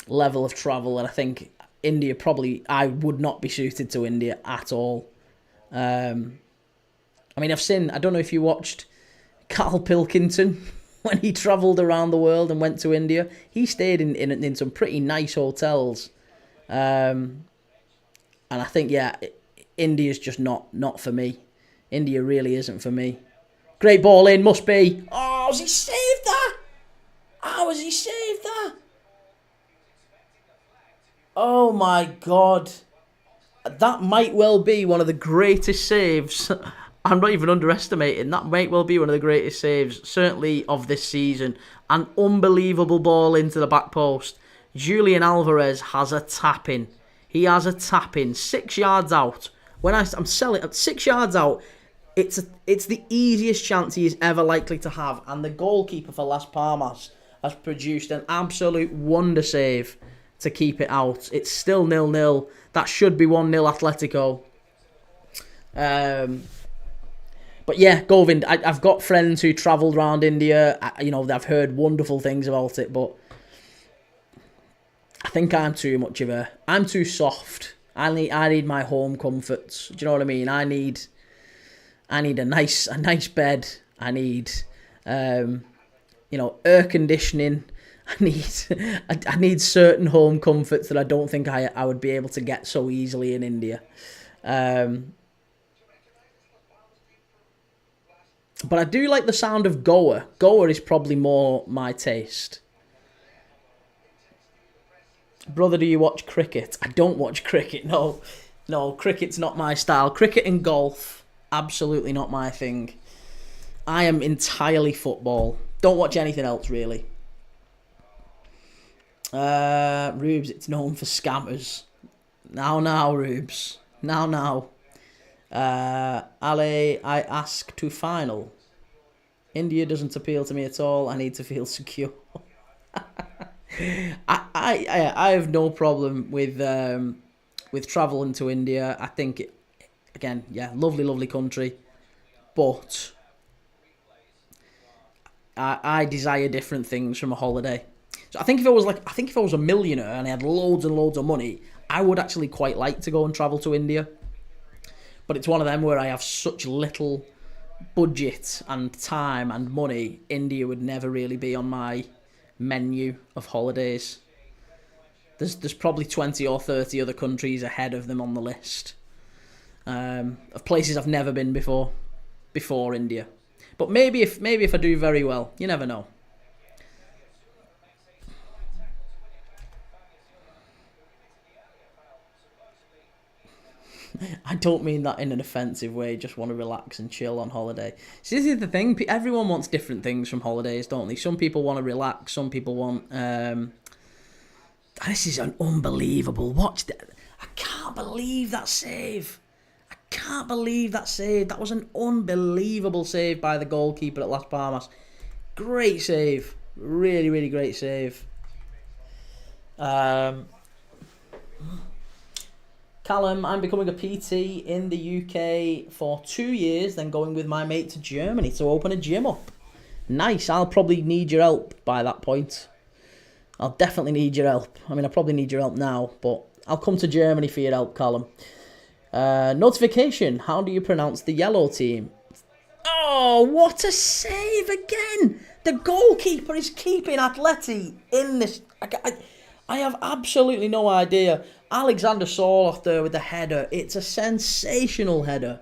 Speaker 1: level of travel that I think India I would not be suited to India at all. I mean, I don't know if you watched Carl Pilkington when he travelled around the world and went to India. He stayed in some pretty nice hotels. And I think, yeah, India's just not for me. India really isn't for me. Great ball in, must be. Oh, has he saved that? How has he saved that? Oh my God. That might well be one of the greatest saves. I'm not even underestimating. That might well be one of the greatest saves, certainly of this season. An unbelievable ball into the back post. Julian Alvarez has a tap-in. He has a tap-in, 6 yards out. I'm selling at 6 yards out, it's the easiest chance he is ever likely to have. And the goalkeeper for Las Palmas has produced an absolute wonder save to keep it out. It's still 0-0. That should be 1-0 Atletico. But yeah, Govind, I've got friends who travelled around India. I've heard wonderful things about it, but I think I'm too soft. I need my home comforts. Do you know what I mean? I need a nice bed. I need air conditioning. I need certain home comforts that I don't think I would be able to get so easily in India. But I do like the sound of Goa. Goa is probably more my taste. Brother, do you watch cricket? I don't watch cricket, no. No, cricket's not my style. Cricket and golf, absolutely not my thing. I am entirely football. Don't watch anything else, really. Rubes, it's known for scammers. Now, Rubes. Now. Ale, I ask to final. India doesn't appeal to me at all. I need to feel secure. I have no problem with traveling to India. I think lovely country, but I desire different things from a holiday. So I think if I was a millionaire and I had loads and loads of money, I would actually quite like to go and travel to India. But it's one of them where I have such little budget and time and money. India would never really be on my menu of holidays. There's probably 20 or 30 other countries ahead of them on the list of places I've never been before India. But maybe if I do very well, you never know. I don't mean that in an offensive way. Just want to relax and chill on holiday. See, this is the thing. Everyone wants different things from holidays, don't they? Some people want to relax. Some people want. This is an unbelievable. Watch that. I can't believe that save. That was an unbelievable save by the goalkeeper at Las Palmas. Great save. Really, really great save. Callum, I'm becoming a PT in the UK for 2 years, then going with my mate to Germany to open a gym up. Nice. I'll probably need your help by that point. I'll definitely need your help. I mean, I probably need your help now, but I'll come to Germany for your help, Callum. Notification. How do you pronounce the yellow team? Oh, what a save again. The goalkeeper is keeping Atleti in this. I have absolutely no idea. Alexander Soroth there with the header. It's a sensational header.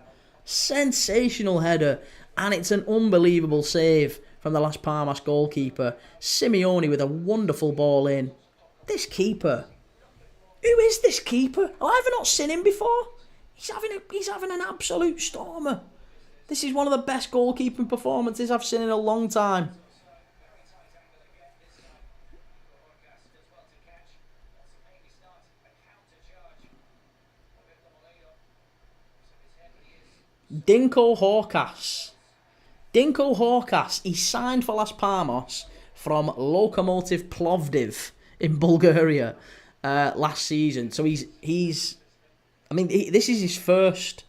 Speaker 1: And it's an unbelievable save from the Las Palmas goalkeeper. Simeone with a wonderful ball in. This keeper. Who is this keeper? Oh, I've not seen him before. He's having an absolute stormer. This is one of the best goalkeeping performances I've seen in a long time. Dinko Horkas. He signed for Las Palmas from Lokomotiv Plovdiv in Bulgaria last season. So this is his first.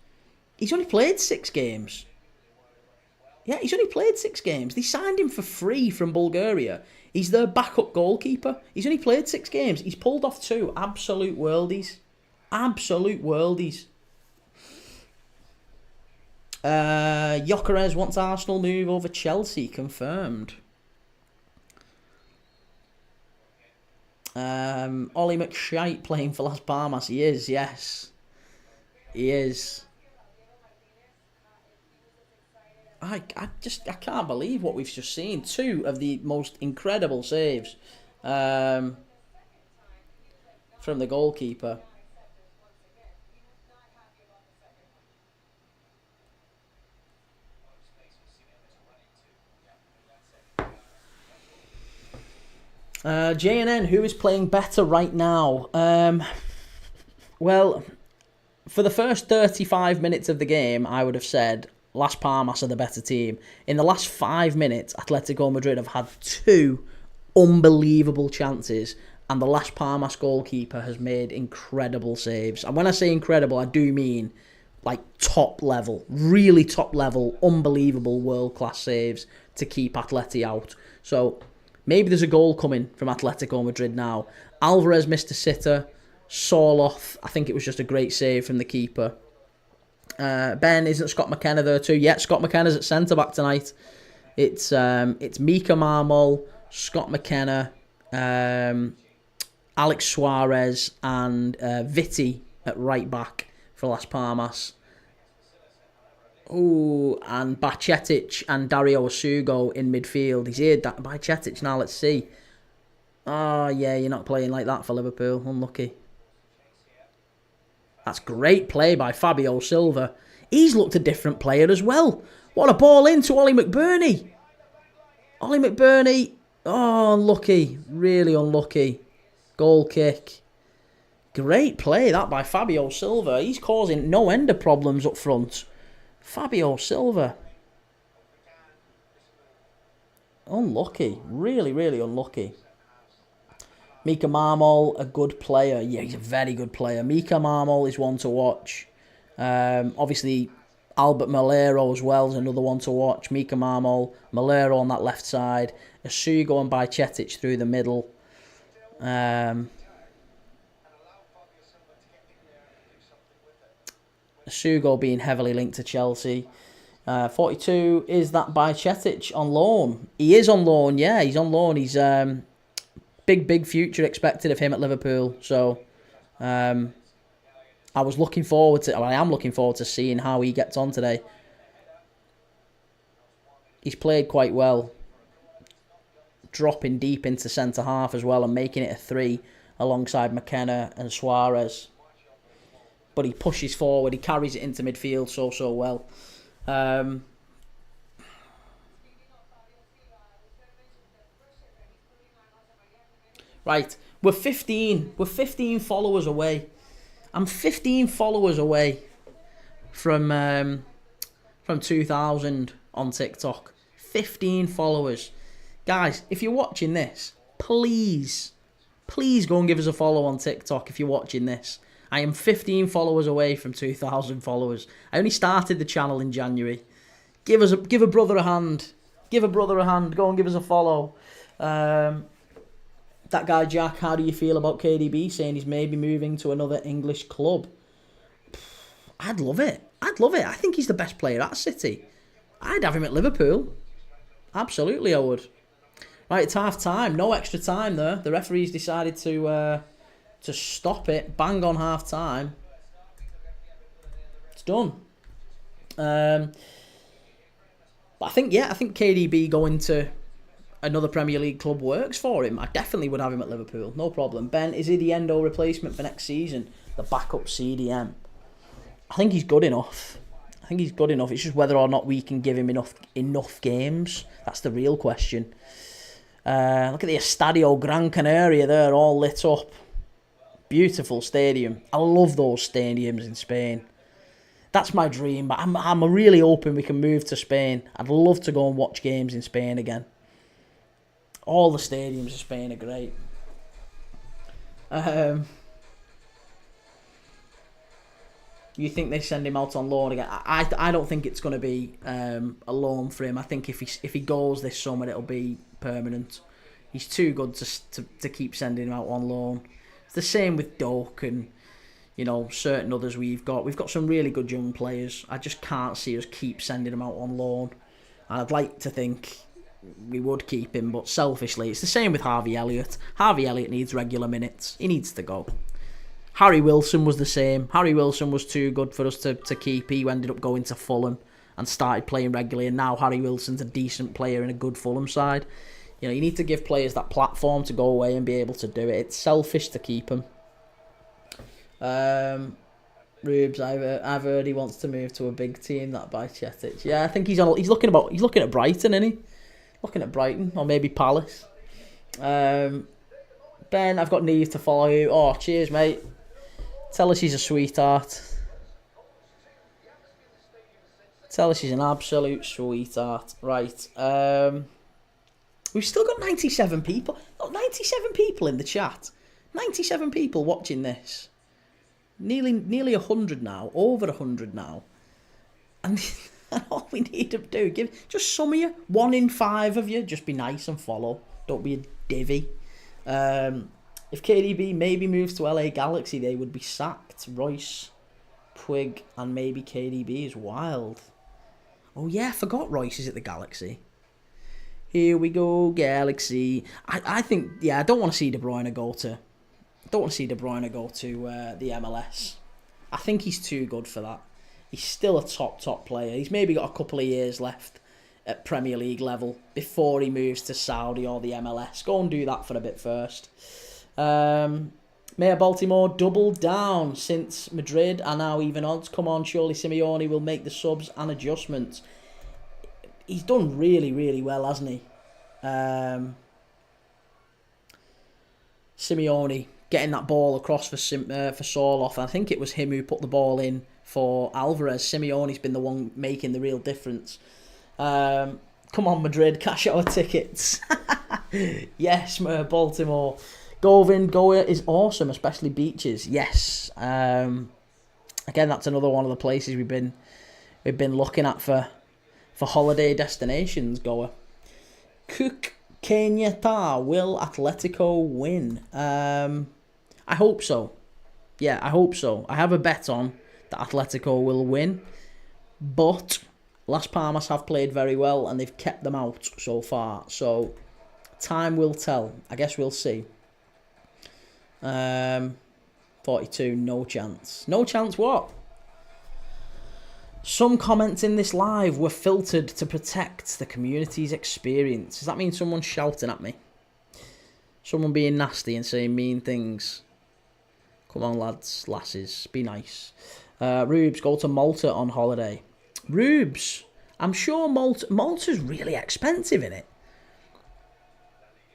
Speaker 1: He's only played 6 games. Yeah, he's only played 6 games. They signed him for free from Bulgaria. He's their backup goalkeeper. He's only played 6 games. He's pulled off 2 absolute worldies. Gyökeres wants Arsenal move over Chelsea. Confirmed. Ollie McShite playing for Las Palmas. He is, yes. He is. I can't believe what we've just seen. 2 of the most incredible saves from the goalkeeper. JNN, who is playing better right now? Well, for the first 35 minutes of the game, I would have said Las Palmas are the better team. In the last 5 minutes, Atletico Madrid have had 2 unbelievable chances, and the Las Palmas goalkeeper has made incredible saves. And when I say incredible, I do mean like top level, really top level, unbelievable world-class saves to keep Atleti out. So maybe there's a goal coming from Atletico Madrid now. Alvarez missed a sitter. Sorloth, I think it was just a great save from the keeper. Ben, isn't Scott McKenna there too? Yeah, Scott McKenna's at centre-back tonight. It's Mika Marmol, Scott McKenna, Alex Suarez, and Vitti at right-back for Las Palmas. Oh, and Bacetic and Dario Asugo in midfield. He's here, Bacetic now, let's see. Oh, yeah, you're not playing like that for Liverpool. Unlucky. That's great play by Fabio Silva. He's looked a different player as well. What a ball into Ollie McBurney. Ollie McBurney. Oh, unlucky. Really unlucky. Goal kick. Great play, that by Fabio Silva. He's causing no end of problems up front. Fabio Silva. Unlucky. Really, really unlucky. Mika Marmol, a good player. Yeah, he's a very good player. Mika Marmol is one to watch. Obviously, Albert Malero as well is another one to watch. Mika Marmol, Malero on that left side. Asugo and Bacetic through the middle. Asugo being heavily linked to Chelsea. 42, is that Bacetic on loan? He is on loan, yeah, he's on loan. He's big future expected of him at Liverpool. So I am looking forward to seeing how he gets on today. He's played quite well, dropping deep into centre half as well and making it a 3 alongside McKenna and Suarez. But he pushes forward, he carries it into midfield so well. Right, we're 15 followers away. I'm 15 followers away from 2,000 on TikTok. 15 followers. Guys, if you're watching this, please go and give us a follow on TikTok if you're watching this. I am 15 followers away from 2,000 followers. I only started the channel in January. Give a brother a hand. Give a brother a hand. Go and give us a follow. That guy Jack, how do you feel about KDB saying he's maybe moving to another English club? I'd love it. I think he's the best player at City. I'd have him at Liverpool. Absolutely, I would. Right, it's half time. No extra time there. The referees decided to stop it. Bang on half time. It's done. But I think KDB going to another Premier League club works for him. I definitely would have him at Liverpool. No problem. Ben, is he the Endo replacement for next season? The backup CDM. I think he's good enough. It's just whether or not we can give him enough games. That's the real question. Look at the Estadio Gran Canaria there, all lit up. Beautiful stadium. I love those stadiums in Spain. That's my dream, but I'm really hoping we can move to Spain. I'd love to go and watch games in Spain again. All the stadiums in Spain are great. You think they send him out on loan again? I don't think it's going to be a loan for him. I think if he goes this summer, it'll be permanent. He's too good to keep sending him out on loan. It's the same with Doak and certain others we've got. We've got some really good young players. I just can't see us keep sending them out on loan. And I'd like to think we would keep him, but selfishly, it's the same with Harvey Elliott. Harvey Elliott needs regular minutes. He needs to go. Harry Wilson was the same. Harry Wilson was too good for us to keep. He ended up going to Fulham and started playing regularly, and now Harry Wilson's a decent player in a good Fulham side. You need to give players that platform to go away and be able to do it. It's selfish to keep them. Rubes, I've heard he wants to move to a big team. That by Chetic. Yeah, I think he's looking at Brighton, isn't he? Looking at Brighton or maybe Palace. Ben, I've got Neve to follow you. Oh, cheers, mate. Tell us he's a sweetheart. Tell her she's an absolute sweetheart. Right. We've still got 97 people. Look, 97 people in the chat. 97 people watching this. Nearly 100 now. Over 100 now. And all we need to do, just some of you, 1 in 5 of you, just be nice and follow. Don't be a divvy. If KDB maybe moves to LA Galaxy, they would be sacked. Royce, Puig, and maybe KDB is wild. Oh yeah, I forgot Royce is at the Galaxy. Here we go, Galaxy. I think, yeah, I don't want to see De Bruyne go to the MLS. I think he's too good for that. He's still a top player. He's maybe got a couple of years left at Premier League level before he moves to Saudi or the MLS. Go and do that for a bit first. Mayor Baltimore doubled down since Madrid are now even odds. Come on, surely Simeone will make the subs and adjustments. He's done really, really well, hasn't he? Simeone getting that ball across for Sorloth. I think it was him who put the ball in for Alvarez. Simeone's been the one making the real difference. Come on, Madrid, cash our tickets. Yes, Baltimore. Goa is awesome, especially beaches. Yes. Again, that's another one of the places we've been looking at for holiday destinations. Goa. Cook Kenyatta, will Atletico win? I hope so. Yeah, I hope so. I have a bet on that Atletico will win, but Las Palmas have played very well and they've kept them out so far. So time will tell. I guess we'll see. 42, no chance. No chance what? Some comments in this live were filtered to protect the community's experience. Does that mean someone shouting at me? Someone being nasty and saying mean things? Come on, lads, lasses, be nice. Rubes, go to Malta on holiday. Rubes, I'm sure Malta's really expensive, innit?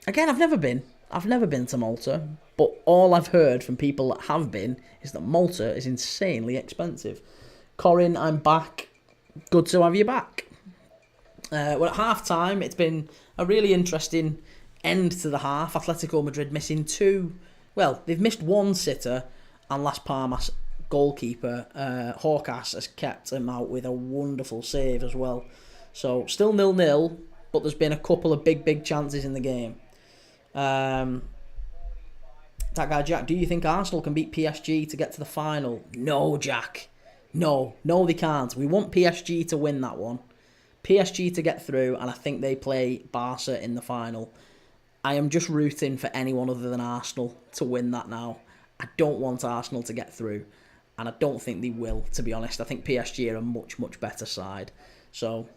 Speaker 1: Again, I've never been to Malta, but all I've heard from people that have been is that Malta is insanely expensive. Corin, I'm back. Good to have you back. We're at half-time. It's been a really interesting end to the half. Atletico Madrid missing 2. Well, they've missed 1 sitter, and Las Palmas goalkeeper, Hawkas, has kept him out with a wonderful save as well. So, still 0-0, but there's been a couple of big chances in the game. That guy Jack, do you think Arsenal can beat PSG to get to the final? No, Jack. No, they can't. We want PSG to win that one. PSG to get through, and I think they play Barca in the final. I am just rooting for anyone other than Arsenal to win that now. I don't want Arsenal to get through, and I don't think they will, to be honest. I think PSG are a much better side. So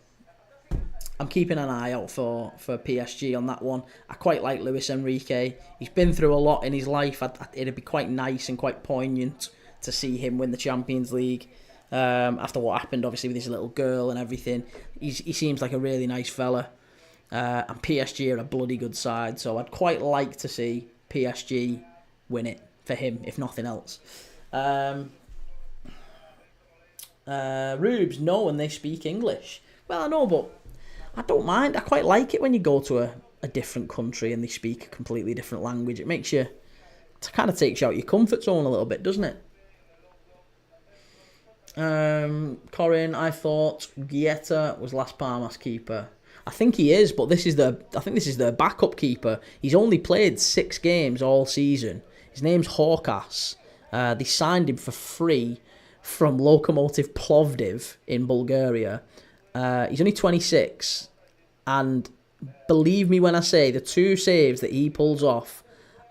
Speaker 1: I'm keeping an eye out for PSG on that one. I quite like Luis Enrique. He's been through a lot in his life. It'd be quite nice and quite poignant to see him win the Champions League. After what happened, obviously, with his little girl and everything. He seems like a really nice fella. And PSG are a bloody good side, so I'd quite like to see PSG win it for him, if nothing else. Rubes, no, and they speak English. Well, I know, but I don't mind. I quite like it when you go to a different country and they speak a completely different language. It makes you, it kind of takes you out your comfort zone a little bit, doesn't it? Corin, I thought Guetta was Las Palmas keeper. I think he is, but this is their backup keeper. He's only played 6 games all season. His name's Hawkas. They signed him for free from Lokomotiv Plovdiv in Bulgaria. He's only 26, and believe me when I say the 2 saves that he pulls off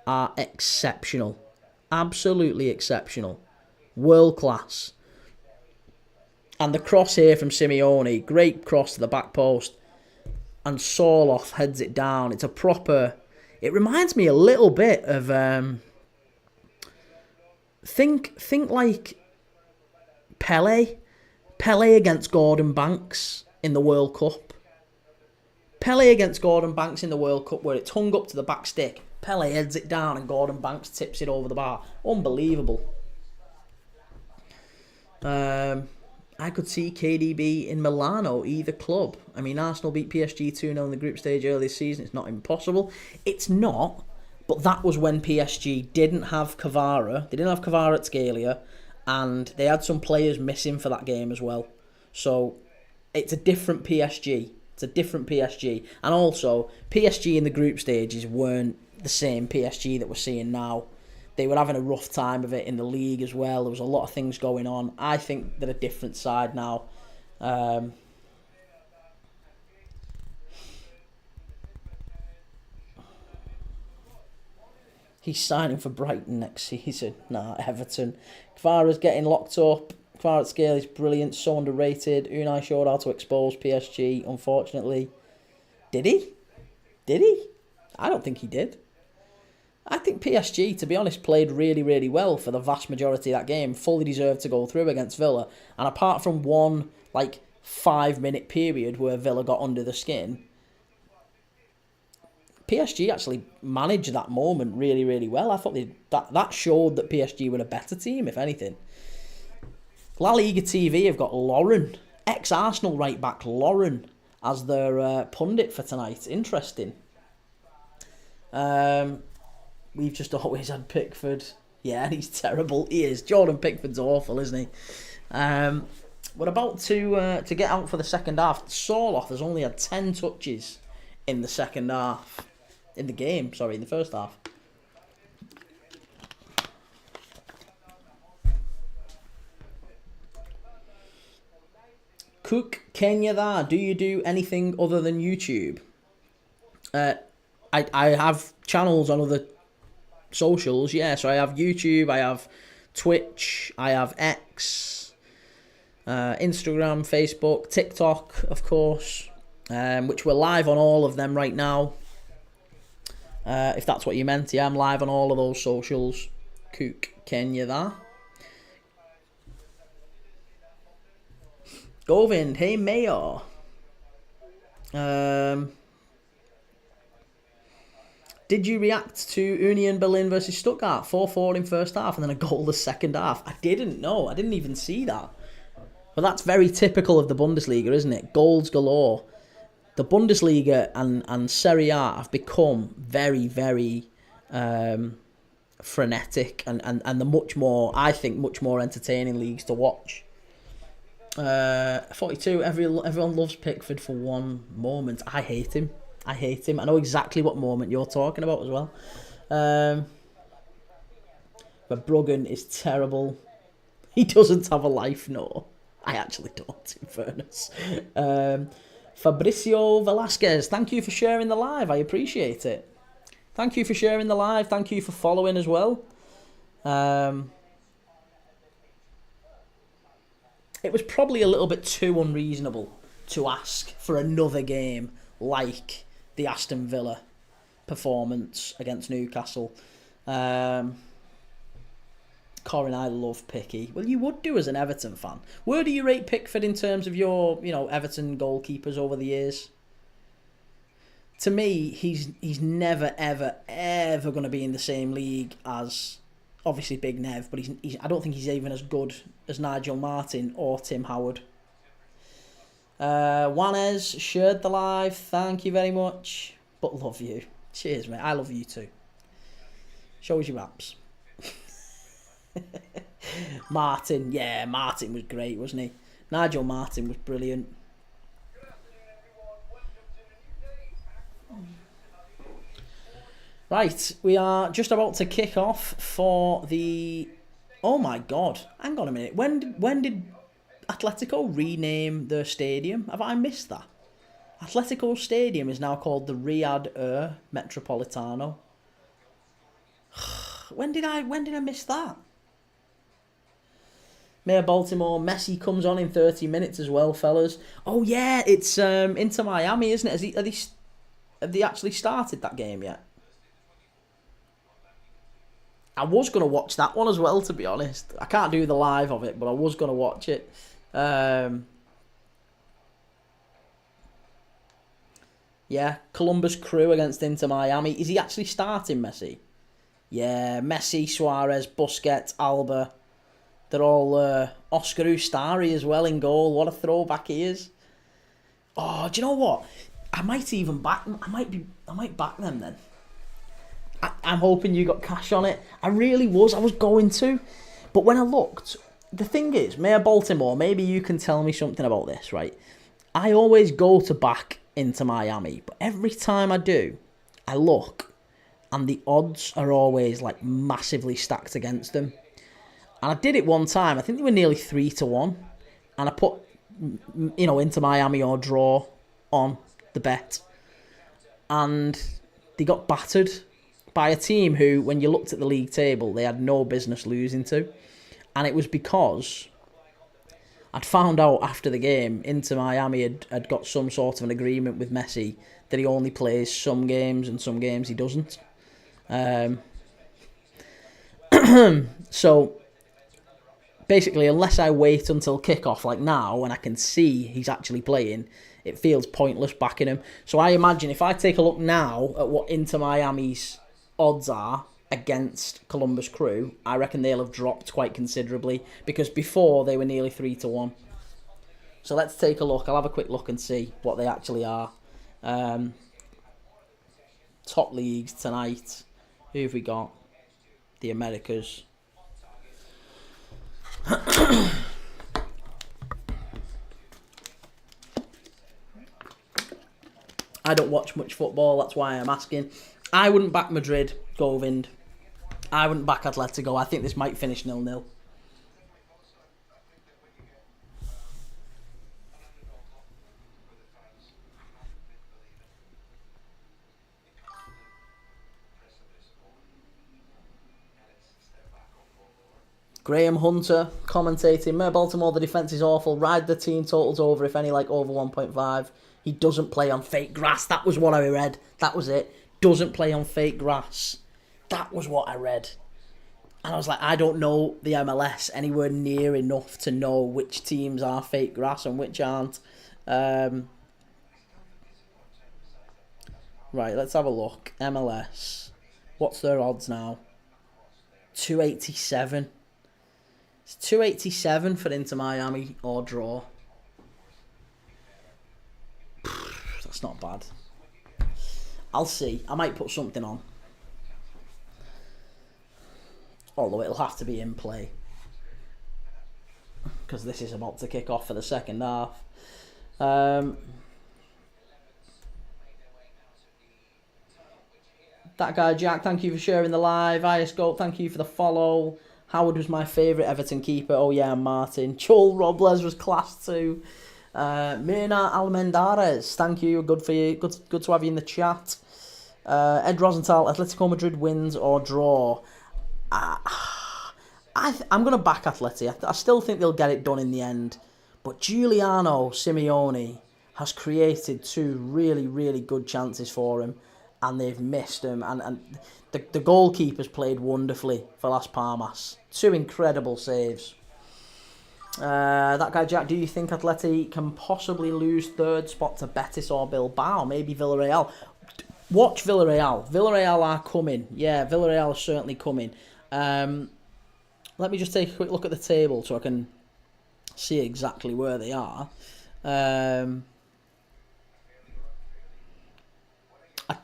Speaker 1: are exceptional. Absolutely exceptional. World class. And the cross here from Simeone, great cross to the back post. And Sorloth heads it down. It's a proper... It reminds me a little bit of... Think like Pele. Pele against Gordon Banks in the World Cup. Pele against Gordon Banks in the World Cup, where it's hung up to the back stick. Pele heads it down and Gordon Banks tips it over the bar. Unbelievable. I could see KDB in Milano, either club. I mean, Arsenal beat PSG 2-0 in the group stage early this season. It's not impossible. It's not, but that was when PSG didn't have Kvara. They didn't have Kvara at Scalia, and they had some players missing for that game as well. So it's a different PSG. It's a different PSG. And also, PSG in the group stages weren't the same PSG that we're seeing now. They were having a rough time of it in the league as well. There was a lot of things going on. I think they're a different side now. He's signing for Brighton next season. Nah, Everton. Kvara's getting locked up. Kvara at scale is brilliant. So underrated. Unai showed how to expose PSG, unfortunately. Did he? Did he? I don't think he did. I think PSG, to be honest, played really, really well for the vast majority of that game. Fully deserved to go through against Villa. And apart from one, 5-minute period where Villa got under the skin, PSG actually managed that moment really, really well. I thought that showed that PSG were a better team, if anything. La Liga TV have got Lauren, ex-Arsenal right-back Lauren, as their pundit for tonight. Interesting. We've just always had Pickford. Yeah, he's terrible. He is. Jordan Pickford's awful, isn't he? We're about to get out for the second half. Sorloth has only had 10 touches in the second half. In the game, sorry, in the first half. Cook Kenya there. Do you do anything other than YouTube? I have channels on other socials, yeah. So I have YouTube, I have Twitch, I have X, Instagram, Facebook, TikTok, of course, which we're live on all of them right now. If that's what you meant, yeah, I'm live on all of those socials. Cook Kenya there. Govind, hey Mayor. Did you react to Union Berlin versus Stuttgart? 4-4 in first half and then a goal the second half. I didn't know. I didn't even see that. But that's very typical of the Bundesliga, isn't it? Goals galore. The Bundesliga and Serie A have become very, very frenetic and the much more, I think, much more entertaining leagues to watch. 42, everyone loves Pickford for one moment. I hate him. I know exactly what moment you're talking about as well. But Bruggen is terrible. He doesn't have a life, no. I actually don't, in fairness. Fabricio Velasquez, thank you for sharing the live. I appreciate it. Thank you for sharing the live. Thank you for following as well. It was probably a little bit too unreasonable to ask for another game like the Aston Villa performance against Newcastle. Corin, I love Picky. Well, you would do as an Everton fan. Where do you rate Pickford in terms of your, Everton goalkeepers over the years? To me, he's never, ever, ever going to be in the same league as, obviously, Big Nev, but I don't think he's even as good as Nigel Martin or Tim Howard. Juanes shared the live. Thank you very much. But love you. Cheers, mate. I love you too. Show us your apps. Martin. Yeah, Martin was great, wasn't he? Nigel Martin was brilliant. Right, we are just about to kick off for the... Oh my God. Hang on a minute. When did Atletico rename their stadium? Have I missed that? Atletico Stadium is now called the Riyadh Metropolitano. When did I miss that? Mayor Baltimore, Messi comes on in 30 minutes as well, fellas. Oh yeah, it's Inter Miami, isn't it? Have they actually started that game yet? I was going to watch that one as well, to be honest. I can't do the live of it, but I was going to watch it. Yeah, Columbus Crew against Inter Miami. Is he actually starting, Messi? Yeah, Messi, Suarez, Busquets, Alba, They're all Oscar Ustari as well in goal. What a throwback he is. Oh, do you know what? I might even back them. I might back them then. I'm hoping you got cash on it. I really was. I was going to. But when I looked, the thing is, Mayor Baltimore, maybe you can tell me something about this, right? I always go to back into Miami, but every time I do, I look, and the odds are always like massively stacked against them. And I did it one time. I think they were nearly 3-1, and I put, into Miami or draw on the bet, and they got battered by a team who, when you looked at the league table, they had no business losing to. And it was because I'd found out after the game, Inter Miami had got some sort of an agreement with Messi that he only plays some games and some games he doesn't. So basically, unless I wait until kickoff like now when I can see he's actually playing, it feels pointless backing him. So I imagine if I take a look now at what Inter Miami's odds are against Columbus Crew, I reckon they'll have dropped quite considerably, because before they were nearly 3-1. So let's take a look. I'll have a quick look and see what they actually are. Top leagues tonight. Who have we got? The Americas. I don't watch much football, that's why I'm asking. I wouldn't back Madrid, Govind. I wouldn't back Atletico. I think this might finish 0-0. Graham Hunter commentating, Mayor Baltimore, the defence is awful. Ride the team totals over, if any, like over 1.5. He doesn't play on fake grass. That was what I read. That was it. Doesn't play on fake grass. That was what I read. And I was like, I don't know the MLS anywhere near enough to know which teams are fake grass and which aren't. Right, let's have a look. MLS. What's their odds now? 287. It's 287 for Inter Miami or draw. That's not bad. I'll see. I might put something on. Although it'll have to be in play, because this is about to kick off for the second half. That guy Jack, thank you for sharing the live. ISGoat, thank you for the follow. Howard was my favourite Everton keeper. Oh yeah, Martin. Joel Robles was class too. Mirna Almendarez, thank you. Good for you. Good to have you in the chat. Ed Rosenthal, Atletico Madrid wins or draw. I'm going to back Atleti. I still think they'll get it done in the end. But Giuliano Simeone has created two really, really good chances for him, and they've missed them. And the goalkeeper's played wonderfully for Las Palmas. Two incredible saves. That guy Jack, do you think Atleti can possibly lose third spot to Betis or Bilbao? Maybe Villarreal. Watch Villarreal. Villarreal are coming. Yeah, Villarreal are certainly coming. Let me just take a quick look at the table so I can see exactly where they are. I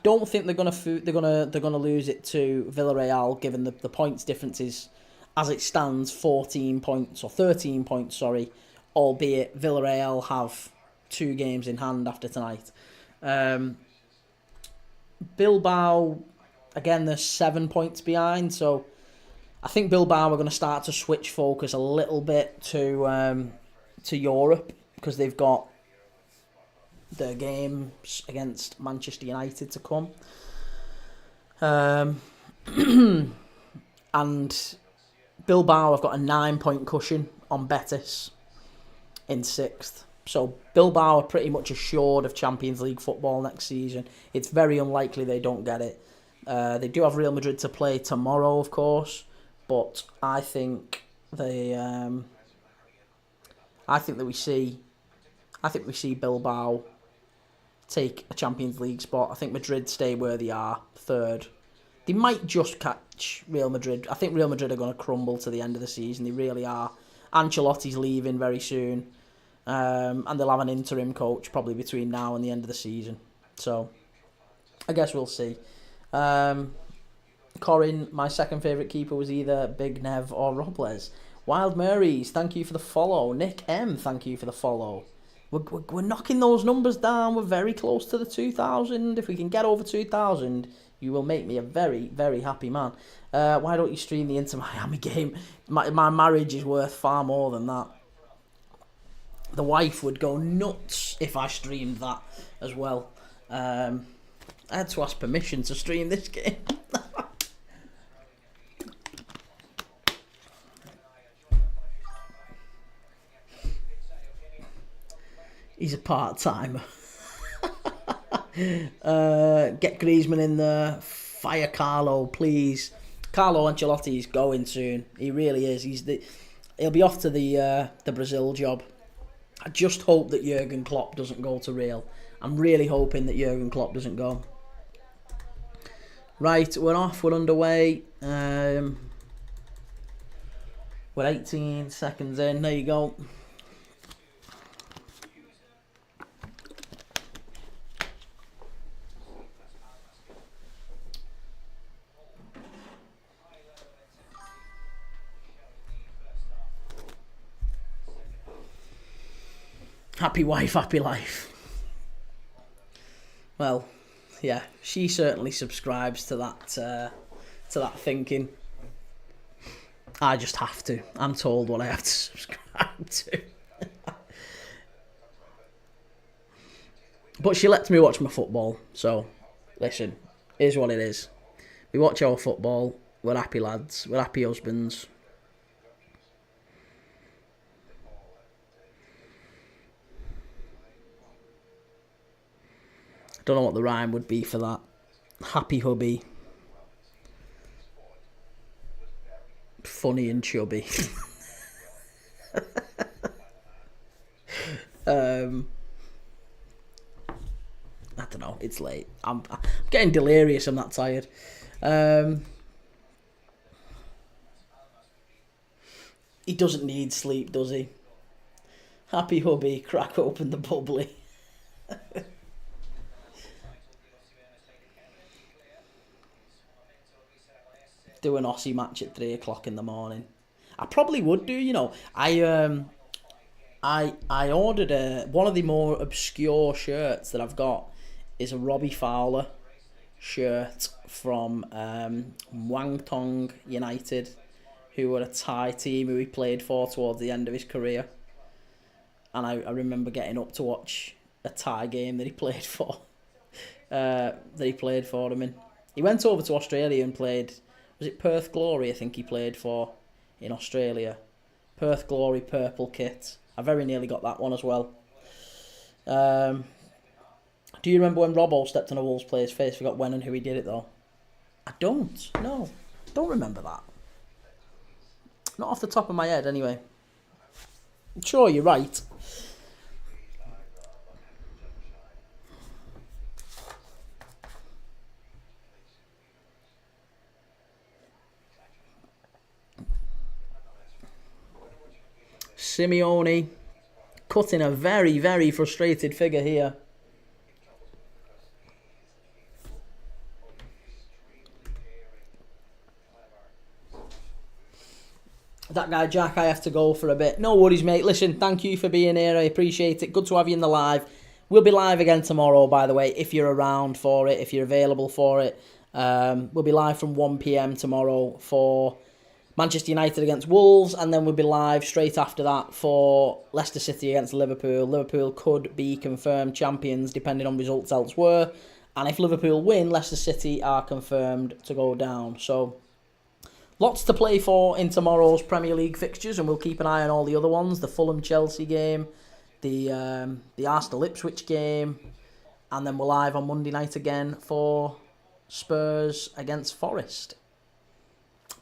Speaker 1: don't think they're gonna lose it to Villarreal, given the points differences as it stands, 14 points or 13 points, sorry. Albeit Villarreal have 2 games in hand after tonight. Bilbao, again, they're 7 points behind, so I think Bilbao are going to start to switch focus a little bit to Europe, because they've got their games against Manchester United to come. And Bilbao have got a 9-point cushion on Betis in 6th. So Bilbao are pretty much assured of Champions League football next season. It's very unlikely they don't get it. They do have Real Madrid to play tomorrow, of course, but I think that we see Bilbao take a Champions League spot. I think Madrid stay where they are, 3rd. They might just catch Real Madrid. I think Real Madrid are going to crumble to the end of the season. They really are. Ancelotti's leaving very soon. And they'll have an interim coach probably between now and the end of the season. So, I guess we'll see. Corin, my second favourite keeper was either Big Nev or Robles. Wild Murray's, thank you for the follow. Nick M, thank you for the follow. We're knocking those numbers down. We're very close to the 2,000. If we can get over 2,000, you will make me a very, very happy man. Why don't you stream the Inter Miami game? My marriage is worth far more than that. The wife would go nuts if I streamed that as well. I had to ask permission to stream this game. He's a part-timer. Get Griezmann in there. Fire Carlo, please. Carlo Ancelotti is going soon. He really is. He'll be off to the Brazil job. I just hope that Jurgen Klopp doesn't go to Real. I'm really hoping that Jurgen Klopp doesn't go. Right, we're off. We're underway. We're 18 seconds in. There you go. Happy wife, happy life. Well, yeah, she certainly subscribes to that thinking. I just have to. I'm told what I have to subscribe to. But she lets me watch my football. So, listen, here's what it is. We watch our football. We're happy lads. We're happy husbands. Don't know what the rhyme would be for that. Happy hubby. Funny and chubby. I don't know. It's late. I'm getting delirious. I'm that tired. He doesn't need sleep, does he? Happy hubby. Crack open the bubbly. Do an Aussie match at 3 o'clock in the morning. I probably would do, you know. I ordered one of the more obscure shirts that I've got is a Robbie Fowler shirt from Wangtong United, who were a Thai team who he played for towards the end of his career. And I remember getting up to watch a Thai game that he played for. That he played for them in. He went over to Australia and played. Was it Perth Glory, I think he played for in Australia. Perth Glory purple kit. I very nearly got that one as well. Do you remember when Robbo stepped on a Wolves player's face? Forgot when and who he did it though. I don't. No. Don't remember that. Not off the top of my head anyway. I'm sure you're right. Simeone cutting a very, very frustrated figure here. That guy Jack, I have to go for a bit. No worries, mate. Listen, thank you for being here. I appreciate it. Good to have you in the live. We'll be live again tomorrow, by the way, if you're around for it, if you're available for it. We'll be live from 1 p.m. tomorrow for Manchester United against Wolves, and then we'll be live straight after that for Leicester City against Liverpool. Liverpool could be confirmed champions depending on results elsewhere, and if Liverpool win, Leicester City are confirmed to go down. So lots to play for in tomorrow's Premier League fixtures, and we'll keep an eye on all the other ones. The Fulham-Chelsea game, the Arsenal-Ipswich game, and then we're live on Monday night again for Spurs against Forest.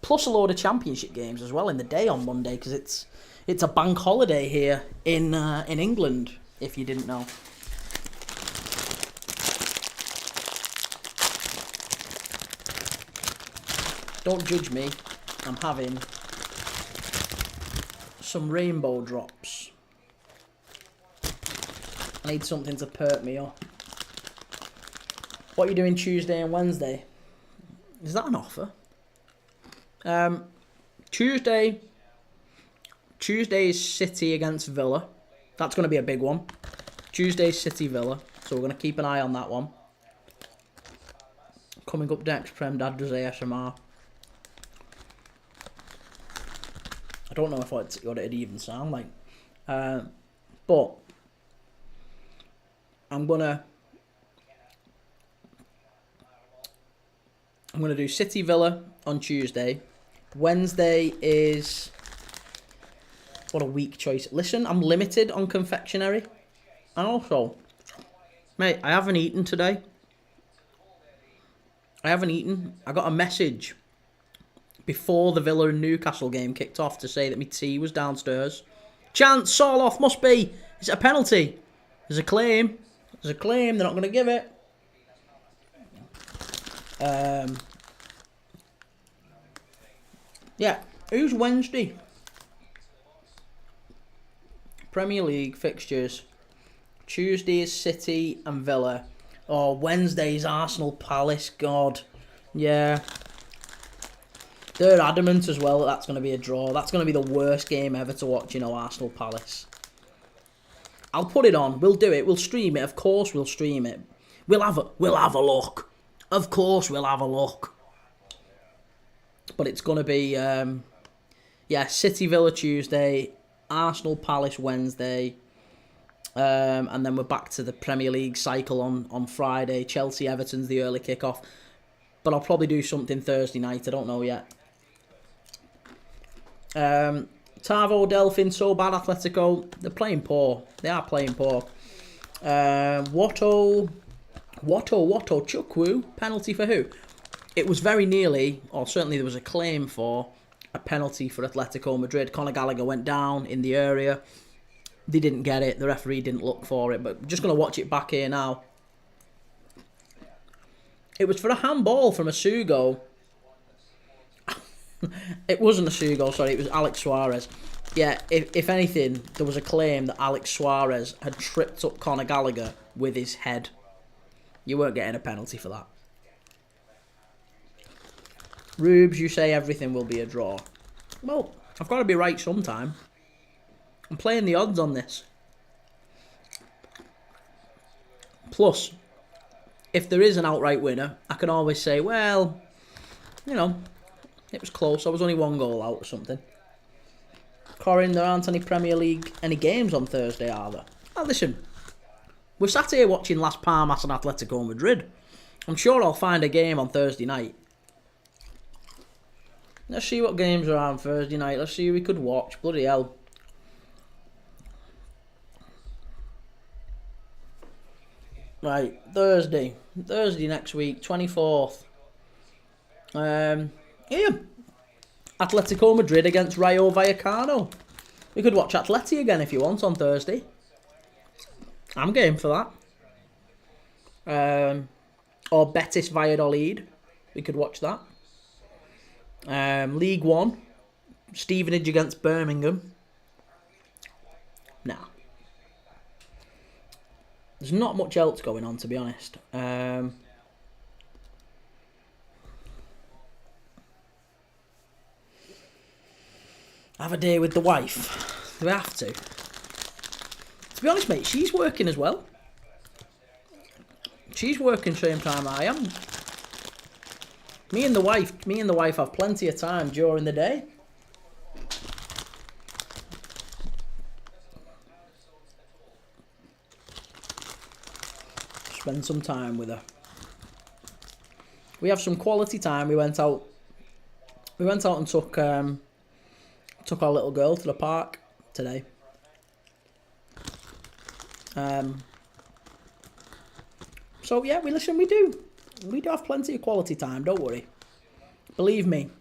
Speaker 1: Plus a load of championship games as well in the day on Monday, because it's a bank holiday here in England, if you didn't know. Don't judge me. I'm having some rainbow drops. I need something to perk me up. What are you doing Tuesday and Wednesday? Is that an offer? Tuesday is City against Villa. That's going to be a big one. Tuesday City Villa. So we're going to keep an eye on that one. Coming up next, Prem Dad does ASMR. I don't know if what it'd even sound like. But I'm gonna do City Villa on Tuesday. Wednesday is... What a weak choice. Listen, I'm limited on confectionery. And also, mate, I haven't eaten today. I got a message before the Villa and Newcastle game kicked off to say that my tea was downstairs. Chance, Soloff, must be. Is it a penalty? There's a claim. They're not going to give it. Yeah, who's Wednesday? Premier League fixtures. Tuesday is City and Villa. Oh, Wednesday is Arsenal Palace. God. Yeah. They're adamant as well that that's going to be a draw. That's going to be the worst game ever to watch, Arsenal Palace. I'll put it on. We'll do it. We'll stream it. Of course we'll stream it. We'll have a look. Of course we'll have a look. But it's going to be, City Villa Tuesday, Arsenal Palace Wednesday, and then we're back to the Premier League cycle on Friday. Chelsea Everton's the early kickoff. But I'll probably do something Thursday night. I don't know yet. Tavo, Delphin, so bad Atletico. They're playing poor. They are playing poor. Watto, Chukwu. Penalty for who? It was very nearly, or certainly there was a claim for, a penalty for Atletico Madrid. Conor Gallagher went down in the area. They didn't get it. The referee didn't look for it. But I'm just going to watch it back here now. It was for a handball from Asugo. It wasn't Asugo, sorry. It was Alex Suarez. Yeah, if anything, there was a claim that Alex Suarez had tripped up Conor Gallagher with his head. You weren't getting a penalty for that. Rubes, you say everything will be a draw. Well, I've got to be right sometime. I'm playing the odds on this. Plus, if there is an outright winner, I can always say, well, it was close. I was only one goal out or something. Corin, there aren't any Premier League, any games on Thursday, are there? Now listen, we're sat here watching Las Palmas and Atletico Madrid. I'm sure I'll find a game on Thursday night. Let's see what games are on Thursday night. Let's see who we could watch. Bloody hell. Right, Thursday next week, 24th. Atletico Madrid against Rayo Vallecano. We could watch Atleti again if you want on Thursday. I'm game for that. Or Betis Valladolid. We could watch that. League One. Stevenage against Birmingham. Nah. There's not much else going on, to be honest. Have a day with the wife. Do we have to? To be honest, mate, she's working as well. She's working same time I am. Me and the wife have plenty of time during the day. Spend some time with her. We have some quality time. We went out and took our little girl to the park today. So yeah, we do have plenty of quality time. Don't worry. Believe me.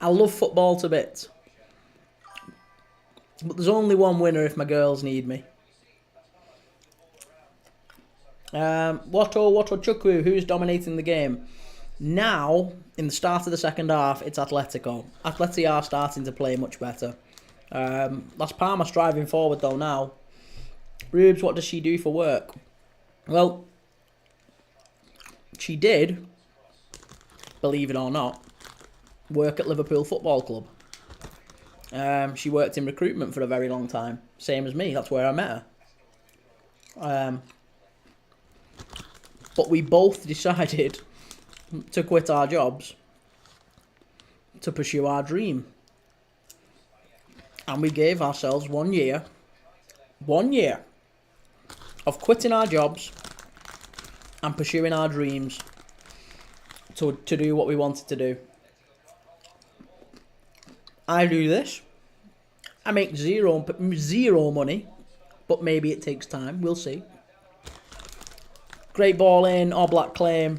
Speaker 1: I love football to bits. But there's only one winner if my girls need me. Watto Chukwu, who's dominating the game? Now, in the start of the second half, it's Atletico. Atleti are starting to play much better. Las Palmas driving forward though now. Rubes, what does she do for work? Well, she did, believe it or not, work at Liverpool Football Club. She worked in recruitment for a very long time. Same as me, that's where I met her. But we both decided to quit our jobs to pursue our dream. And we gave ourselves 1 year of quitting our jobs and pursuing our dreams to do what we wanted to do. I do this. I make zero money, but maybe it takes time. We'll see. Great ball in, All Black claim.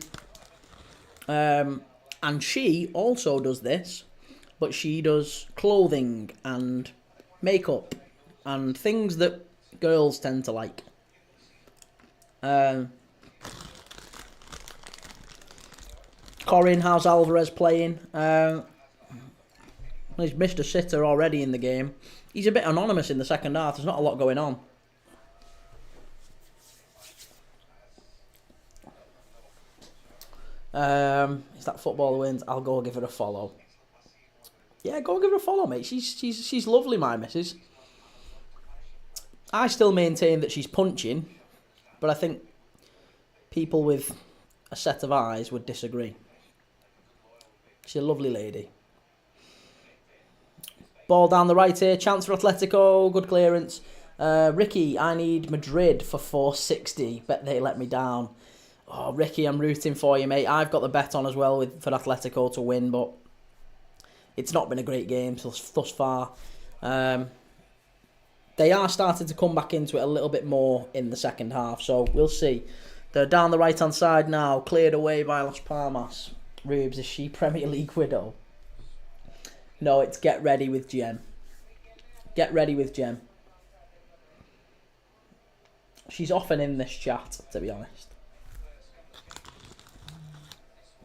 Speaker 1: And she also does this, but she does clothing and makeup and things that girls tend to like. Corin, how's Alvarez playing? He's missed a sitter already in the game. He's a bit anonymous in the second half. There's not a lot going on. Is that footballer wins? I'll go give her a follow. Yeah, go give her a follow, mate. She's lovely, my missus. I still maintain that she's punching, but I think people with a set of eyes would disagree. She's a lovely lady. Ball down the right here. Chance for Atletico. Good clearance. Ricky, I need Madrid for 460. Bet they let me down. Oh, Ricky, I'm rooting for you, mate. I've got the bet on as well for Atletico to win, but it's not been a great game thus far. They are starting to come back into it a little bit more in the second half, so we'll see. They're down the right-hand side now, cleared away by Las Palmas. Rubes, is she Premier League widow? No, it's get ready with Jem. Get ready with Jem. She's often in this chat, to be honest.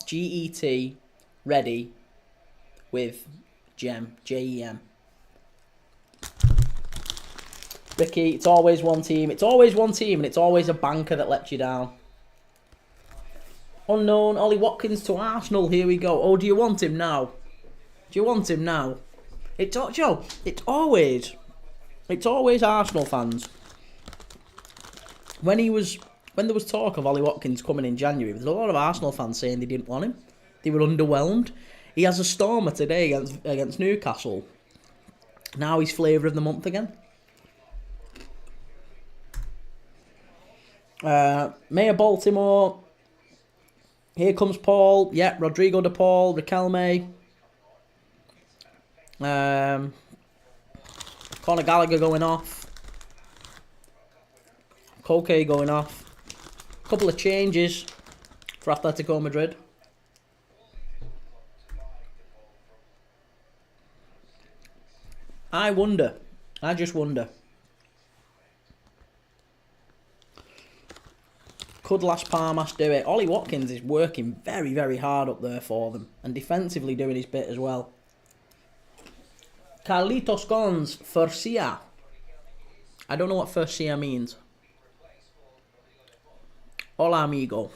Speaker 1: GET ready with Jem. Jem. Ricky, it's always one team. It's always one team, and it's always a banker that lets you down. Unknown, Ollie Watkins to Arsenal. Here we go. Oh, do you want him now? Do you want him now? It's always Arsenal fans. When there was talk of Ollie Watkins coming in January, there was a lot of Arsenal fans saying they didn't want him. They were underwhelmed. He has a stormer today against Newcastle. Now he's flavour of the month again. Mayor Baltimore. Here comes Paul. Yeah, Rodrigo de Paul. Riquelme. Conor Gallagher going off. Koke going off. Couple of changes for Atletico Madrid. I just wonder. Could Las Palmas do it? Ollie Watkins is working very, very hard up there for them. And defensively doing his bit as well. Carlitos Gons, Furcia. I don't know what Furcia means. Hola, amigo.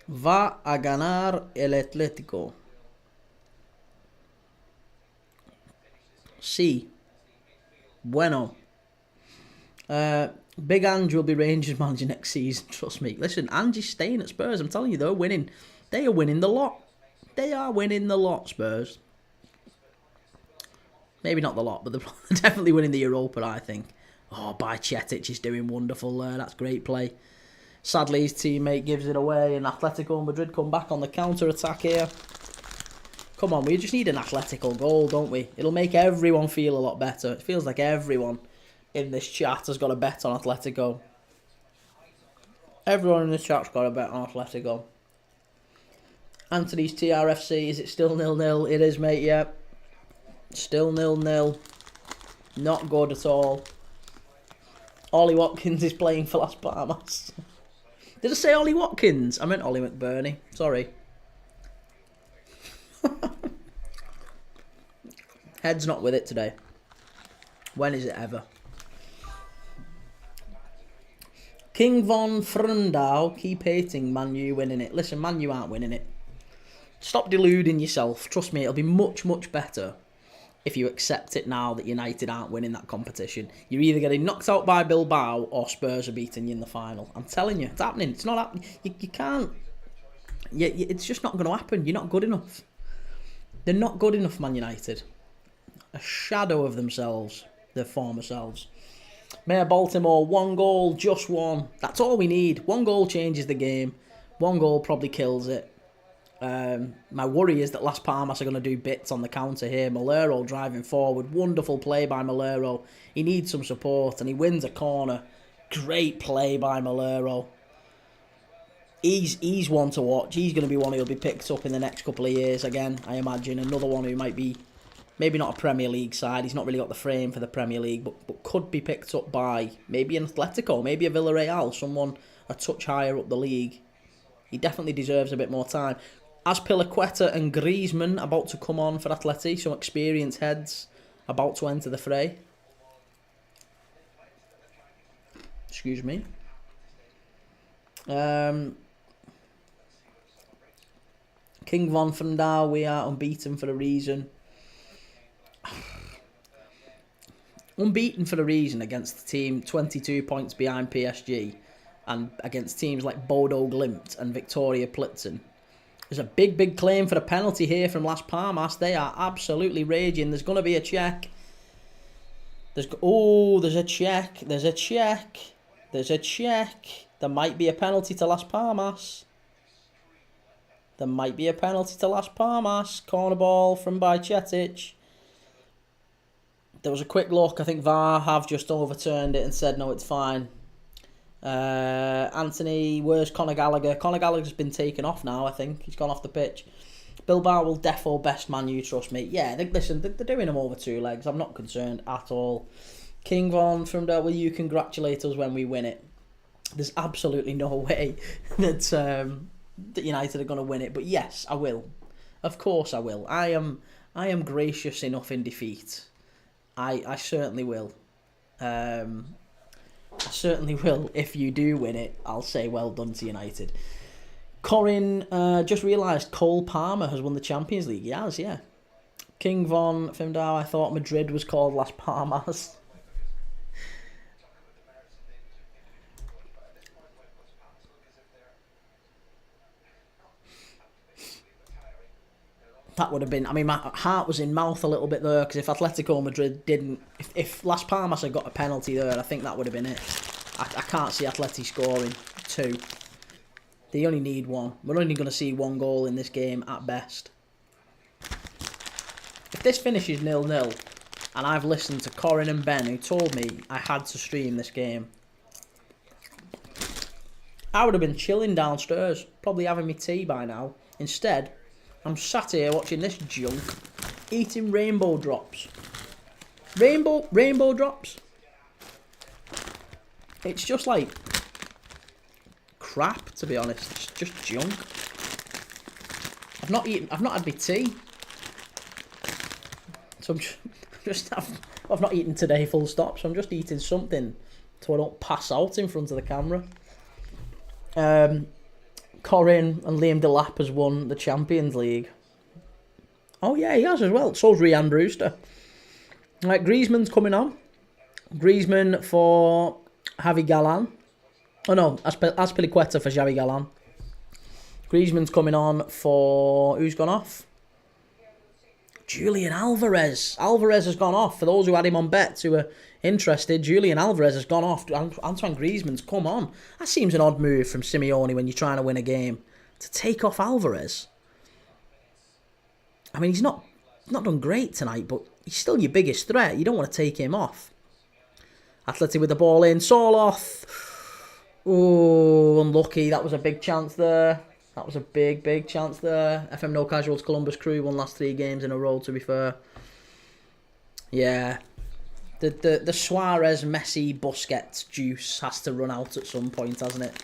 Speaker 1: Va a ganar el Atletico. Sí. Bueno. Big Ange will be Rangers manager next season. Trust me. Listen, Ange's staying at Spurs. I'm telling you, they're winning. They are winning the lot. They are winning the lot, Spurs. Maybe not the lot, but they're definitely winning the Europa, I think. Oh, Bajcetic is doing wonderful there. That's great play. Sadly, his teammate gives it away, and Atletico Madrid come back on the counter-attack here. Come on, we just need an Atletico goal, don't we? It'll make everyone feel a lot better. It feels like everyone in this chat has got a bet on Atletico. Everyone in this chat's got a bet on Atletico. Anthony's TRFC, is it still 0-0? It is, mate, yeah. Still 0-0. Not good at all. Ollie Watkins is playing for Las Palmas. Did I say Ollie Watkins? I meant Ollie McBurney. Sorry. Head's not with it today. When is it ever? King von Frundau, keep hating Man U winning it. Listen, Man U aren't winning it. Stop deluding yourself. Trust me, it'll be much, much better if you accept it now that United aren't winning that competition. You're either getting knocked out by Bilbao or Spurs are beating you in the final. I'm telling you, it's happening. It's not happening. You can't. It's just not going to happen. You're not good enough. They're not good enough, Man United. A shadow of themselves, their former selves. Mayor Baltimore, 1 goal, just one. That's all we need. 1 goal changes the game. 1 goal probably kills it. My worry is that Las Palmas are going to do bits on the counter here. Malero driving forward. Wonderful play by Malero. He needs some support and he wins a corner. Great play by Malero. He's one to watch. He's going to be one who'll be picked up in the next couple of years again, I imagine. Another one who might be maybe not a Premier League side. He's not really got the frame for the Premier League, but could be picked up by maybe an Atletico, maybe a Villarreal, someone a touch higher up the league. He definitely deserves a bit more time. Azpilicueta and Griezmann about to come on for Atleti. Some experienced heads about to enter the fray. Excuse me. King von Fundau, we are unbeaten for a reason. Unbeaten for a reason against the team 22 points behind PSG and against teams like Bodo Glimt and Victoria Plitzen. There's a big, big claim for a penalty here from Las Palmas. They are absolutely raging. There's going to be a check. There's a check. There's a check. There's a check. There might be a penalty to Las Palmas. There might be a penalty to Las Palmas. Corner ball from Bajcetic. There was a quick look. I think VAR have just overturned it and said, no, it's fine. Anthony, where's Conor Gallagher? Conor Gallagher's been taken off now, I think. He's gone off the pitch. Bilbao will defo best Man U, trust me. Yeah, listen, they're doing them over 2 legs. I'm not concerned at all. King Von from will you congratulate us when we win it? There's absolutely no way that United are going to win it. But yes, I will. Of course I will. I am gracious enough in defeat. I certainly will. I certainly will. If you do win it, I'll say well done to United. Corin just realised Cole Palmer has won the Champions League. He has, yeah. King Von Fimdau, I thought Madrid was called Las Palmas. That would have been... I mean, my heart was in mouth a little bit there, because if Atletico Madrid didn't... If Las Palmas had got a penalty there, I think that would have been it. I can't see Atleti scoring 2. They only need 1. We're only going to see 1 goal in this game at best. If this finishes 0-0, and I've listened to Corin and Ben, who told me I had to stream this game, I would have been chilling downstairs, probably having me tea by now. Instead, I'm sat here watching this junk, eating rainbow drops. Rainbow drops? It's just like crap, to be honest. It's just junk. I've not had my tea. So I've not eaten today full stop, so I'm just eating something so I don't pass out in front of the camera. Corin and Liam Delap has won the Champions League. Oh yeah, he has as well. So's Ryan Brewster. Right, Griezmann's coming on. Griezmann for Javi Galán. Oh no, Azpilicueta for Javi Galán. Griezmann's coming on for... Who's gone off? Julian Alvarez. Alvarez has gone off. For those who had him on bets who are interested, Julian Alvarez has gone off. Antoine Griezmann's come on. That seems an odd move from Simeone when you're trying to win a game. To take off Alvarez. I mean, he's not done great tonight, but he's still your biggest threat. You don't want to take him off. Atleti with the ball in. Soloth. Oh, unlucky. That was a big chance there. That was a big, big chance there. FM No Casuals Columbus Crew won last 3 games in a row, to be fair. Yeah. The Suarez, Messi, Busquets juice has to run out at some point, hasn't it?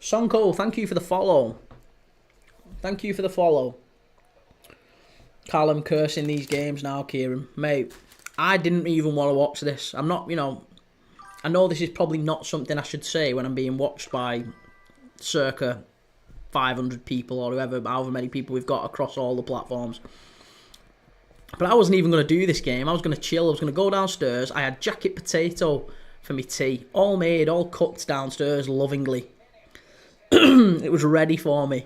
Speaker 1: Sonko, thank you for the follow. Thank you for the follow. Callum cursing these games now, Kieran. Mate, I didn't even want to watch this. I'm not, I know this is probably not something I should say when I'm being watched by circa 500 people or however many people we've got across all the platforms. But I wasn't even going to do this game. I was going to chill. I was going to go downstairs. I had jacket potato for me tea. All made, all cooked downstairs lovingly. It was ready for me.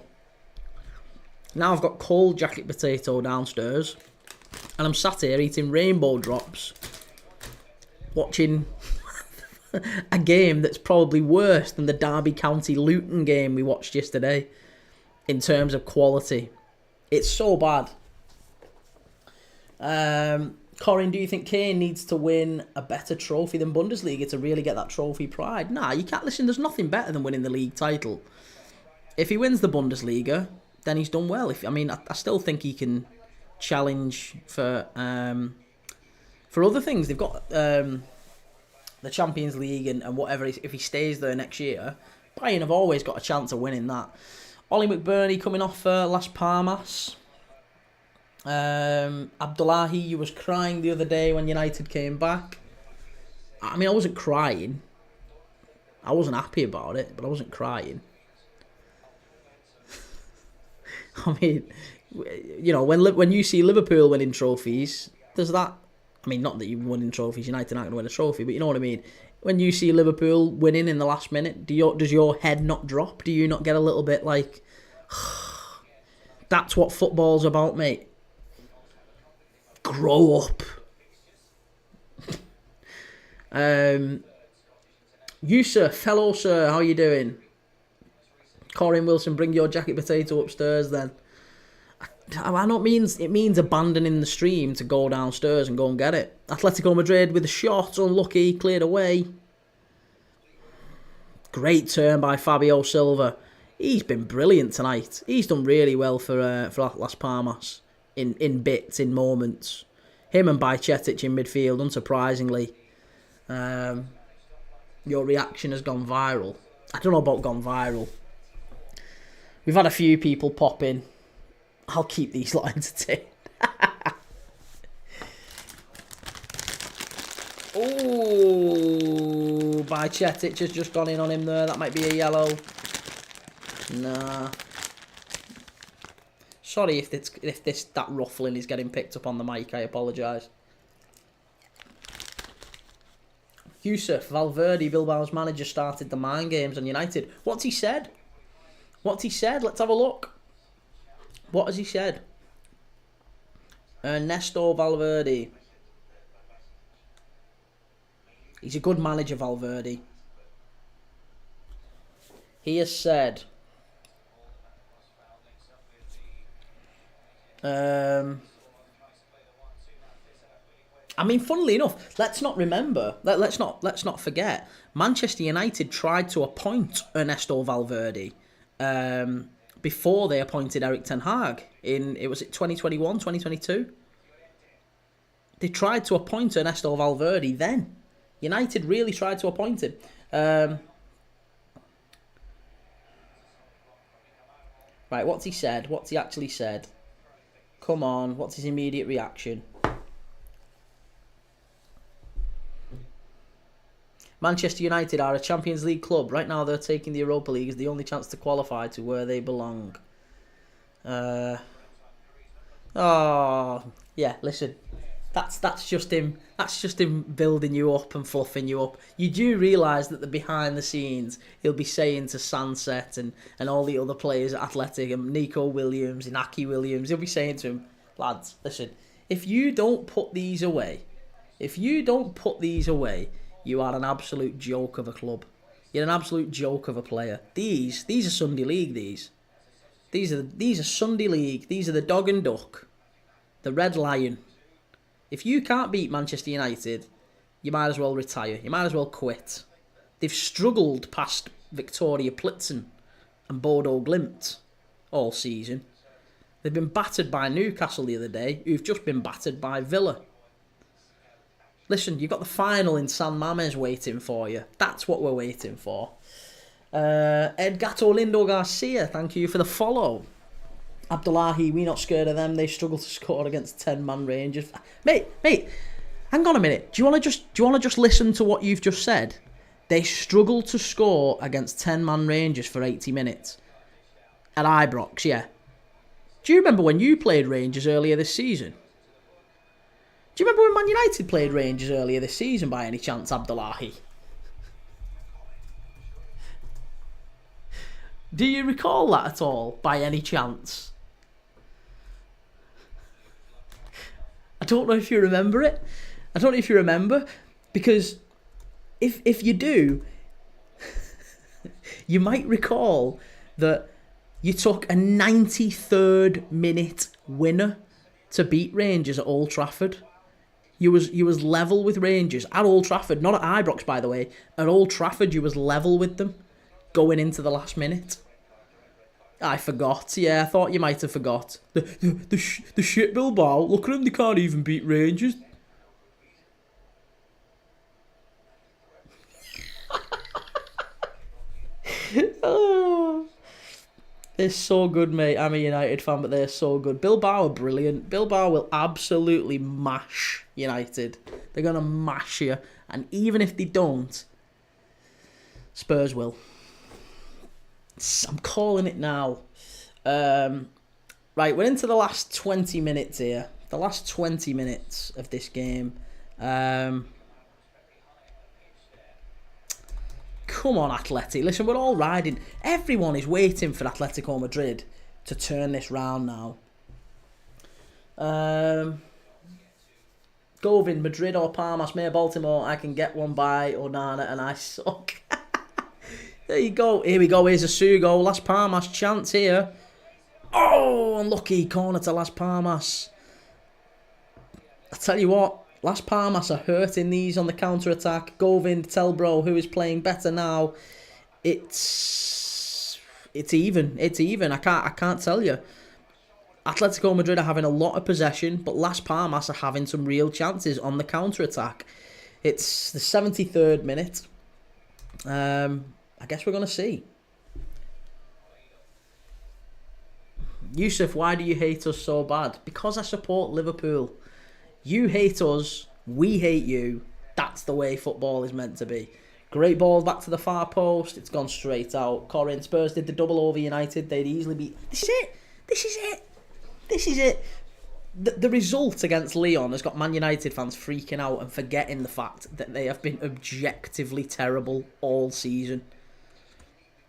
Speaker 1: Now I've got cold jacket potato downstairs. And I'm sat here eating rainbow drops. Watching a game that's probably worse than the Derby County Luton game we watched yesterday. In terms of quality. It's so bad. Corin, do you think Kane needs to win a better trophy than Bundesliga to really get that trophy pride? Nah, you can't. Listen, there's nothing better than winning the league title. If he wins the Bundesliga, then he's done well. I still think he can challenge for other things. They've got the Champions League and whatever. If he stays there next year, Bayern have always got a chance of winning that. Ollie McBurney coming off Las Palmas. Abdullahi, you was crying the other day when United came back. I wasn't crying. I wasn't happy about it, but I wasn't crying. When you see Liverpool winning trophies, there's that. Not that you're winning trophies, United aren't going to win a trophy, but you know what I mean. When you see Liverpool winning in the last minute, does your head not drop? Do you not get a little bit like, that's what football's about, mate? Grow up. Yusuf, hello sir, how you doing? Corin Wilson, bring your jacket potato upstairs then. I know it means abandoning the stream to go downstairs and go and get it. Atletico Madrid with a shot, unlucky, cleared away. Great turn by Fabio Silva. He's been brilliant tonight. He's done really well for Las Palmas in bits, in moments. Him and Bajcetic in midfield, unsurprisingly. Your reaction has gone viral. I don't know about gone viral. We've had a few people pop in. I'll keep these lot entertained. Oh, Bajcetic has just gone in on him there. That might be a yellow. Nah. Sorry if that ruffling is getting picked up on the mic. I apologise. Yusuf, Valverde, Bilbao's manager, started the mind games on United. What's he said? Let's have a look. What has he said? Ernesto Valverde. He's a good manager, Valverde. He has said... funnily enough, let's not forget, Manchester United tried to appoint Ernesto Valverde before they appointed Eric Ten Hag in 2021, 2022. They tried to appoint Ernesto Valverde then. United really tried to appoint him. Right, what's he said? What's he actually said? Come on, what's his immediate reaction? Manchester United are a Champions League club. Right now they're taking the Europa League as the only chance to qualify to where they belong. Yeah, listen. That's just him. That's just him building you up and fluffing you up. You do realise that the behind the scenes he'll be saying to Sunset and all the other players at Athletic and Nico Williams, Inaki Williams, he'll be saying to him, lads, listen, if you don't put these away, you are an absolute joke of a club. You're an absolute joke of a player. These are Sunday League. These are Sunday League. These are the Dog and Duck, the Red Lion. If you can't beat Manchester United, you might as well retire. You might as well quit. They've struggled past Victoria Plitzen and Bodo Glimt all season. They've been battered by Newcastle the other day, who've just been battered by Villa. Listen, you've got the final in San Mamés waiting for you. That's what we're waiting for. Edgato Lindo Garcia, thank you for the follow. Abdullahi, we not scared of them. They struggle to score against 10-man Rangers. Mate, hang on a minute. Do you want to just listen to what you've just said? They struggle to score against 10-man Rangers for 80 minutes. At Ibrox, yeah. Do you remember when you played Rangers earlier this season? Do you remember when Man United played Rangers earlier this season by any chance, Abdullahi? Do you recall that at all, by any chance? I don't know if you remember it. I don't know if you remember, because if you do, you might recall that you took a 93rd minute winner to beat Rangers at Old Trafford. You was level with Rangers at Old Trafford, not at Ibrox, by the way. At Old Trafford, you was level with them going into the last minute. I forgot. Yeah, I thought you might have forgot. The shit Bilbao. Look at them, they can't even beat Rangers. Oh, they're so good, mate. I'm a United fan, but they're so good. Bilbao are brilliant. Bilbao will absolutely mash United. They're going to mash you. And even if they don't, Spurs will. I'm calling it now. Right, we're into the last 20 minutes here. The last 20 minutes of this game. Come on, Atleti. Listen, we're all riding. Everyone is waiting for Atletico Madrid to turn this round now. Govin, Madrid or Palmas, Mayor Baltimore. I can get one by Onana and I suck. There you go. Here we go. Here's a Sugo. Las Palmas chance here. Oh, unlucky corner to Las Palmas. I tell you what, Las Palmas are hurting these on the counter-attack. Govind, Telbro, who is playing better now. It's even. It's even. I can't tell you. Atletico Madrid are having a lot of possession, but Las Palmas are having some real chances on the counter-attack. It's the 73rd minute. I guess we're going to see. Yusuf, why do you hate us so bad? Because I support Liverpool. You hate us, we hate you. That's the way football is meant to be. Great ball back to the far post. It's gone straight out. Corin, Spurs did the double over United. They'd easily beat... This is it. This is it. This is it. The result against Lyon has got Man United fans freaking out and forgetting the fact that they have been objectively terrible all season.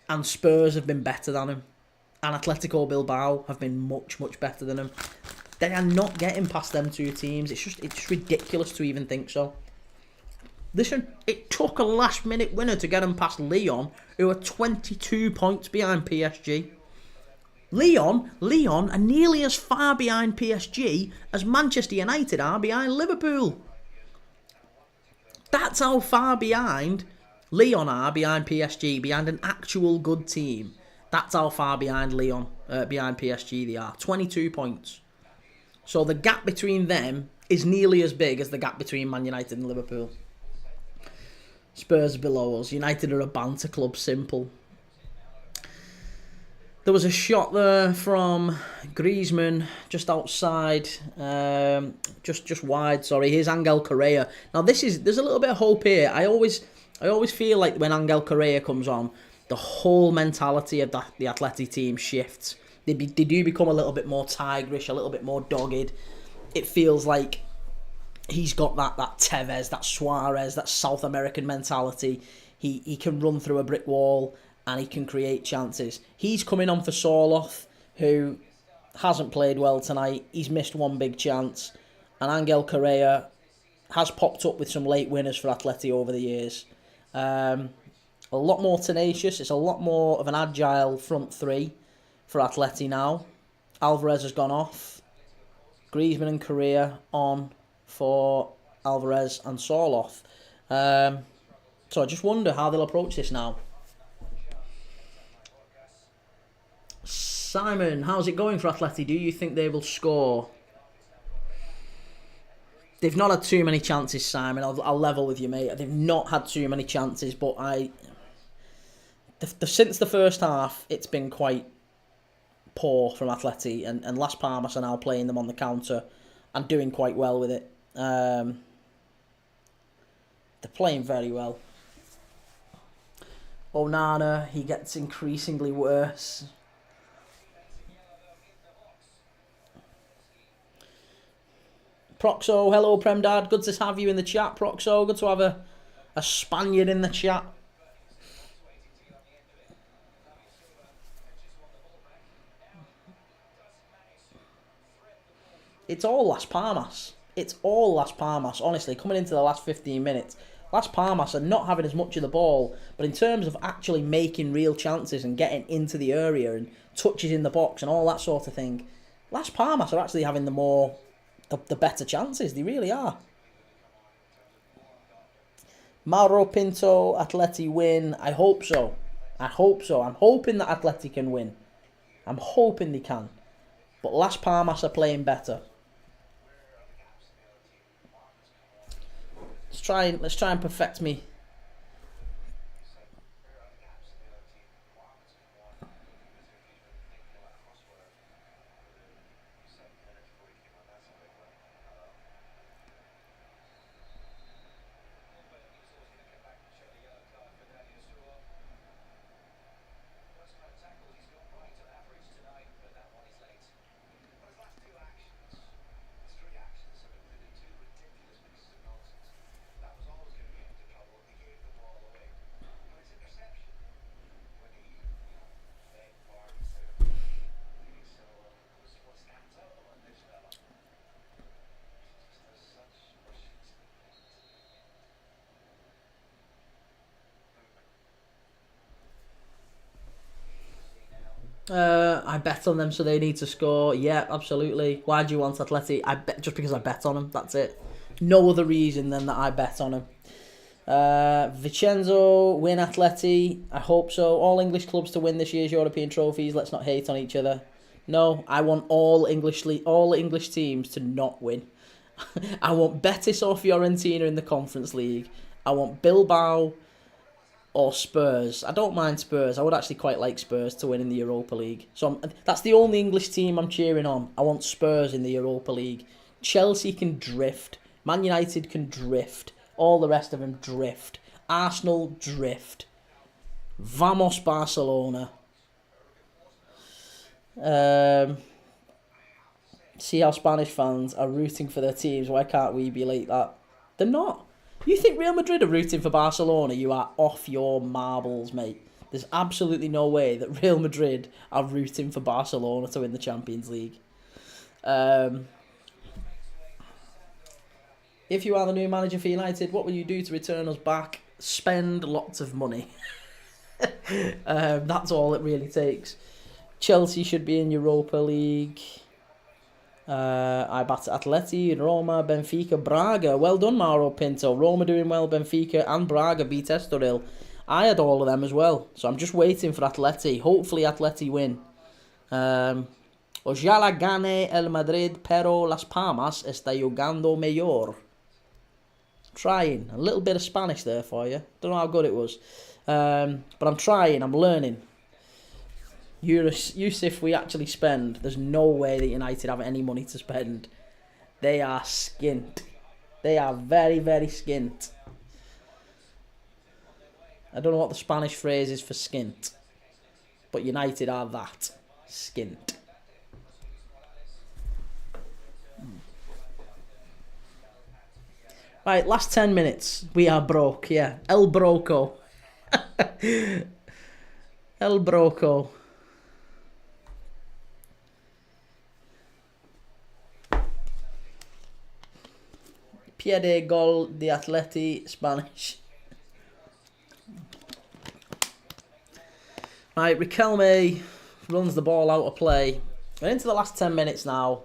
Speaker 1: And Spurs have been better than them. And Atletico Bilbao have been much, much better than them. They are not getting past them two teams. It's just ridiculous to even think so. Listen, it took a last-minute winner to get them past Lyon, who are 22 points behind PSG. Lyon are nearly as far behind PSG as Manchester United are behind Liverpool. That's how far behind Lyon are behind PSG, behind an actual good team. That's how far behind behind PSG they are. 22 points. So the gap between them is nearly as big as the gap between Man United and Liverpool. Spurs below us. United are a banter club, simple. There was a shot there from Griezmann just outside, just wide. Sorry, here's Angel Correa. Now there's a little bit of hope here. I always feel like when Angel Correa comes on, the whole mentality of the Atleti team shifts. They do become a little bit more tigerish, a little bit more dogged. It feels like he's got that Tevez, that Suarez, that South American mentality. He can run through a brick wall and he can create chances. He's coming on for Sorloth, who hasn't played well tonight. He's missed one big chance. And Angel Correa has popped up with some late winners for Atleti over the years. A lot more tenacious. It's a lot more of an agile front three for Atleti now. Alvarez has gone off. Griezmann and Correa on for Alvarez and Sorloth. So I just wonder how they'll approach this now. Simon, how's it going for Atleti? Do you think they will score? They've not had too many chances, Simon. I'll level with you, mate. They've not had too many chances, but since the first half, it's been quite poor from Atleti, and Las Palmas are now playing them on the counter and doing quite well with it. They're playing very well. Onana, he gets increasingly worse. Proxo, hello Prem Dad. Good to have you in the chat, Proxo. Good to have a Spaniard in the chat. It's all Las Palmas. It's all Las Palmas. Honestly, coming into the last 15 minutes, Las Palmas are not having as much of the ball, but in terms of actually making real chances and getting into the area and touches in the box and all that sort of thing, Las Palmas are actually having the better chances. They really are. Mauro Pinto, Atleti win. I hope so. I'm hoping that Atleti can win. I'm hoping they can. But Las Palmas are playing better. Let's try and perfect me. I bet on them, so they need to score. Yeah, absolutely. Why do you want Atleti? I bet just because I bet on them. That's it. No other reason than that I bet on them. Vincenzo win Atleti. I hope so. All English clubs to win this year's European trophies. Let's not hate on each other. No, I want all English teams to not win. I want Betis or Fiorentina in the Conference League. I want Bilbao or Spurs. I don't mind Spurs. I would actually quite like Spurs to win in the Europa League. So that's the only English team I'm cheering on. I want Spurs in the Europa League. Chelsea can drift. Man United can drift. All the rest of them drift. Arsenal drift. Vamos Barcelona. See how Spanish fans are rooting for their teams. Why can't we be like that? They're not. You think Real Madrid are rooting for Barcelona? You are off your marbles, mate. There's absolutely no way that Real Madrid are rooting for Barcelona to win the Champions League. If you are the new manager for United, what will you do to return us back? Spend lots of money. That's all it really takes. Chelsea should be in Europa League. I bat Atleti, Roma, Benfica, Braga. Well done, Mauro Pinto. Roma doing well, Benfica and Braga beat Estoril. I had all of them as well. So I'm just waiting for Atleti. Hopefully Atleti win. Ojalá gane el Madrid, pero Las Palmas está jugando mejor. Trying. A little bit of Spanish there for you. Don't know how good it was. But I'm trying. I'm learning. Yusuf, we actually spend. There's no way that United have any money to spend. They are skint. They are very, very skint. I don't know what the Spanish phrase is for skint, but United are that. Skint. Right, last 10 minutes. We are broke, yeah. El Broco. El Broco. Piede gol de Atleti, Spanish. Right, Riquelme runs the ball out of play. We're into the last 10 minutes now.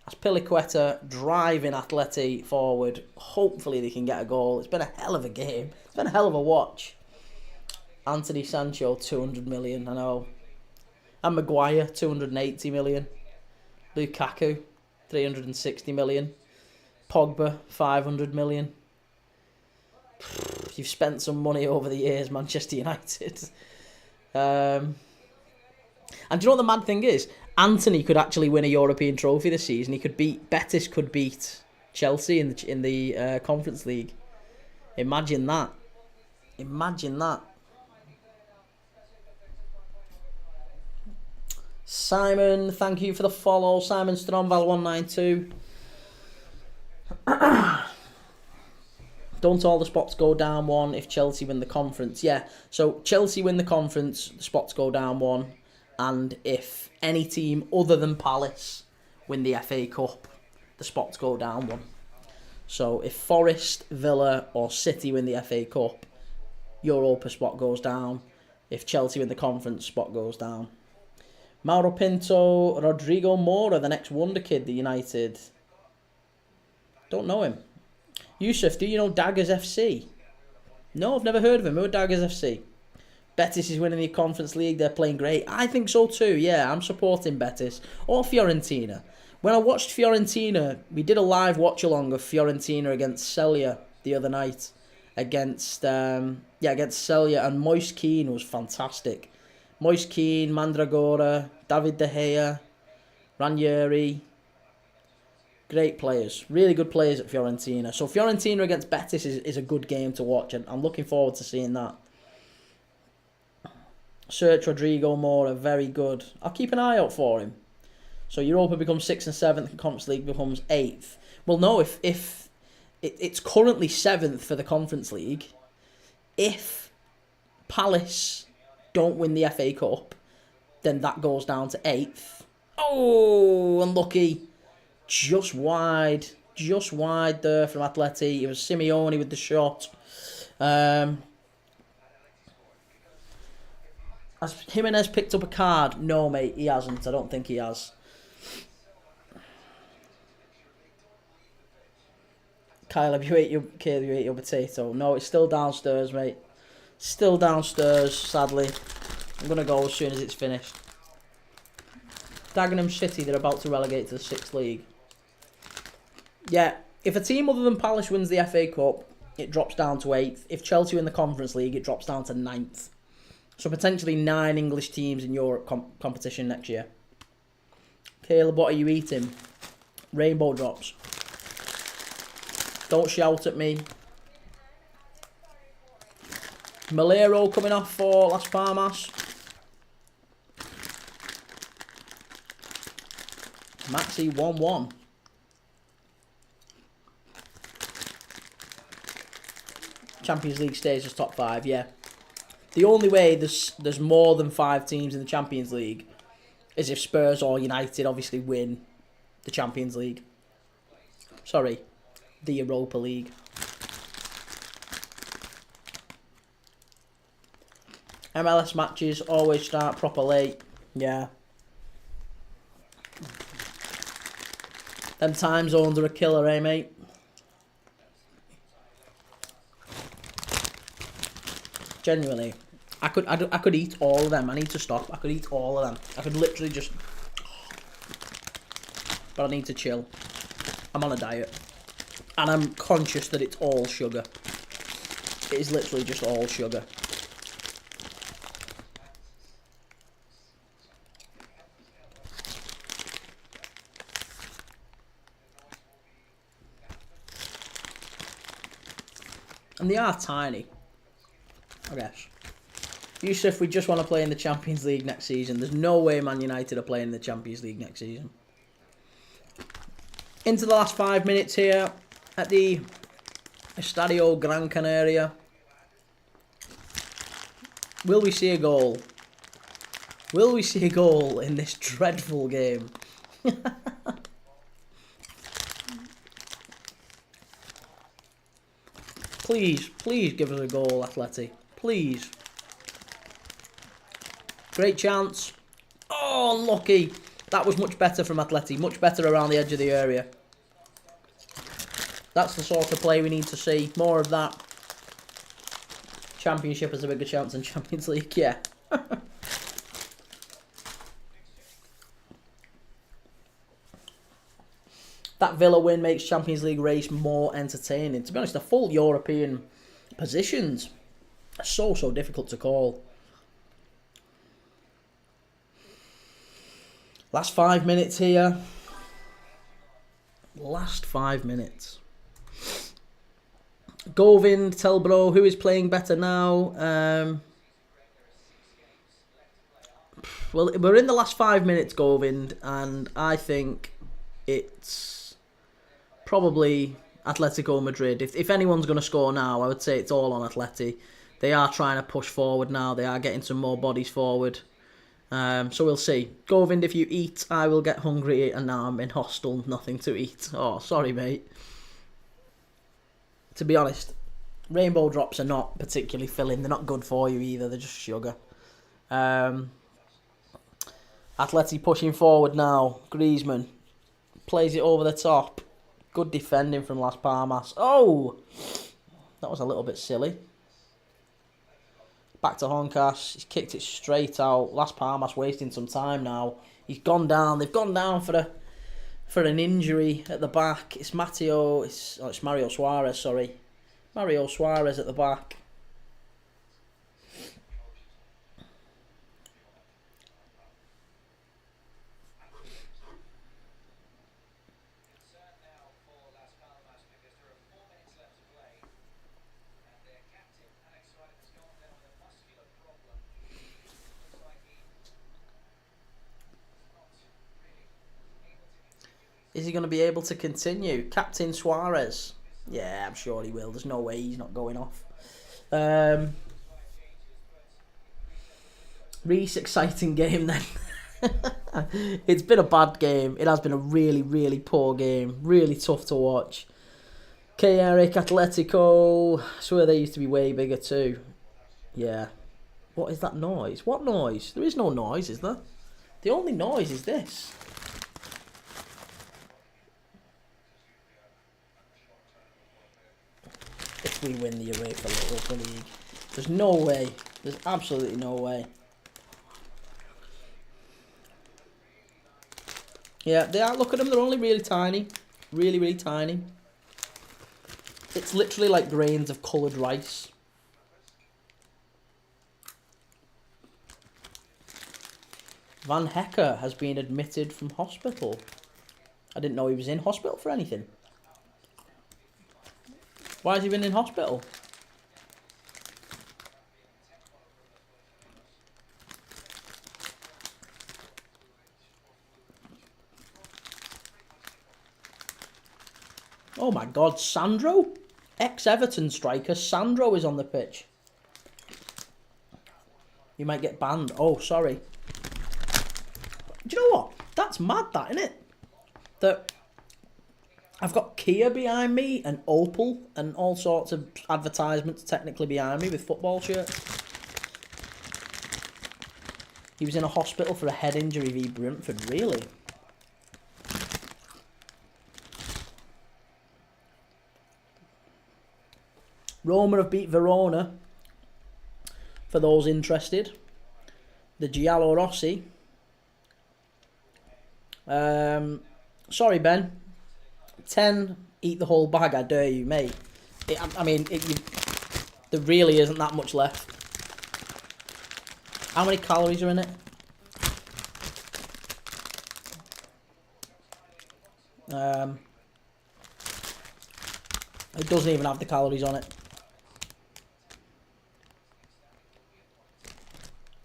Speaker 1: Azpilicueta driving Atleti forward. Hopefully they can get a goal. It's been a hell of a game. It's been a hell of a watch. Anthony Sancho, 200 million, I know. And Maguire, 280 million. Lukaku, 360 million. Pogba, 500 million. You've spent some money over the years, Manchester United. And do you know what the mad thing is? Anthony could actually win a European trophy this season. Betis could beat Chelsea in the Conference League. Imagine that. Imagine that. Simon, thank you for the follow. Simon Stromval192. Don't all the spots go down one if Chelsea win the conference? Yeah, so Chelsea win the conference, the spots go down one. And if any team other than Palace win the FA Cup, the spots go down one. So if Forest, Villa or City win the FA Cup, Europa spot goes down. If Chelsea win the conference, spot goes down. Mauro Pinto, Rodrigo Mora, the next wonder kid, the United. Don't know him. Yusuf, do you know Daggers FC? No, I've never heard of him. Who are Daggers FC? Betis is winning the Conference League. They're playing great. I think so too, yeah. I'm supporting Betis. Or Fiorentina. When I watched Fiorentina, we did a live watch-along of Fiorentina against Celje the other night. Against Celje, and Moise Kean was fantastic. Moise Kean, Mandragora, David De Gea, Ranieri. Great players. Really good players at Fiorentina. So Fiorentina against Betis is a good game to watch, and I'm looking forward to seeing that. Search Rodrigo Mora, very good. I'll keep an eye out for him. So Europa becomes 6th and 7th, and Conference League becomes 8th. Well, no, if it's currently 7th for the Conference League. If Palace don't win the FA Cup, then that goes down to 8th. Oh, unlucky. Just wide there from Atleti. It was Simeone with the shot. Has Jimenez picked up a card? No, mate, he hasn't. I don't think he has. Kyle, have you ate your potato? No, it's still downstairs, mate. Still downstairs, sadly. I'm going to go as soon as it's finished. Dagenham City, they're about to relegate to the 6th League. Yeah, if a team other than Palace wins the FA Cup, it drops down to 8th. If Chelsea win the Conference League, it drops down to 9th. So potentially 9 English teams in Europe competition next year. Caleb, what are you eating? Rainbow drops. Don't shout at me. Malero coming off for Las Palmas. Maxi 1-1. Champions League stays as top 5, yeah. The only way there's more than 5 teams in the Champions League is if Spurs or United obviously win the Champions League. Sorry, the Europa League. MLS matches always start proper late. Yeah. Them time zones are a killer, eh, mate? Genuinely. I could eat all of them. I need to stop. I could eat all of them. I could literally just... But I need to chill. I'm on a diet. And I'm conscious that it's all sugar. It is literally just all sugar. And they are tiny, I guess. Yusuf, we just want to play in the Champions League next season. There's no way Man United are playing in the Champions League next season. Into the last 5 minutes here at the Estadio Gran Canaria. Will we see a goal? Will we see a goal in this dreadful game? Please, please give us a goal, Atleti. Please. Great chance. Oh, unlucky. That was much better from Atleti. Much better around the edge of the area. That's the sort of play we need to see. More of that. Championship has a bigger chance than Champions League, yeah. That Villa win makes Champions League race more entertaining. To be honest, the full European positions are so difficult to call. Last 5 minutes here. Last 5 minutes. Govind, Telbro, who is playing better now? Well, we're in the last 5 minutes, Govind, and I think it's probably Atletico Madrid. If anyone's going to score now, I would say it's all on Atleti. They are trying to push forward now. They are getting some more bodies forward. So we'll see. Govind, if you eat, I will get hungry, and now I'm in hostel, nothing to eat. Oh, sorry, mate. To be honest, rainbow drops are not particularly filling. They're not good for you either. They're just sugar. Atleti pushing forward now. Griezmann plays it over the top. Good defending from Las Palmas. Oh! That was a little bit silly. Back to Honkas. He's kicked it straight out. Las Palmas wasting some time now. He's gone down. They've gone down for an injury at the back. It's Mario Suarez, sorry. Mario Suarez at the back. Is he going to be able to continue? Captain Suarez. Yeah, I'm sure he will. There's no way he's not going off. Reece, exciting game then. It's been a bad game. It has been a really poor game. Really tough to watch. K. Eric, Atletico. I swear they used to be way bigger too. Yeah. What is that noise? What noise? There is no noise, is there? The only noise is this. If we win the UEFA Europa League. There's no way. There's absolutely no way. Yeah, they are. Look at them. They're only really tiny. Really tiny. It's literally like grains of coloured rice. Van Hecker has been admitted from hospital. I didn't know he was in hospital for anything. Why has he been in hospital? Oh my God, Sandro? Ex-Everton striker Sandro is on the pitch. You might get banned. Oh, sorry. Do you know what? That's mad, that, isn't it? That I've got Kia behind me and Opel and all sorts of advertisements technically behind me with football shirts. He was in a hospital for a head injury v Brentford, really? Roma have beat Verona, for those interested. The Giallo Rossi. Sorry, Ben. 10, eat the whole bag, I dare you, mate. There really isn't that much left. How many calories are in it? It doesn't even have the calories on it.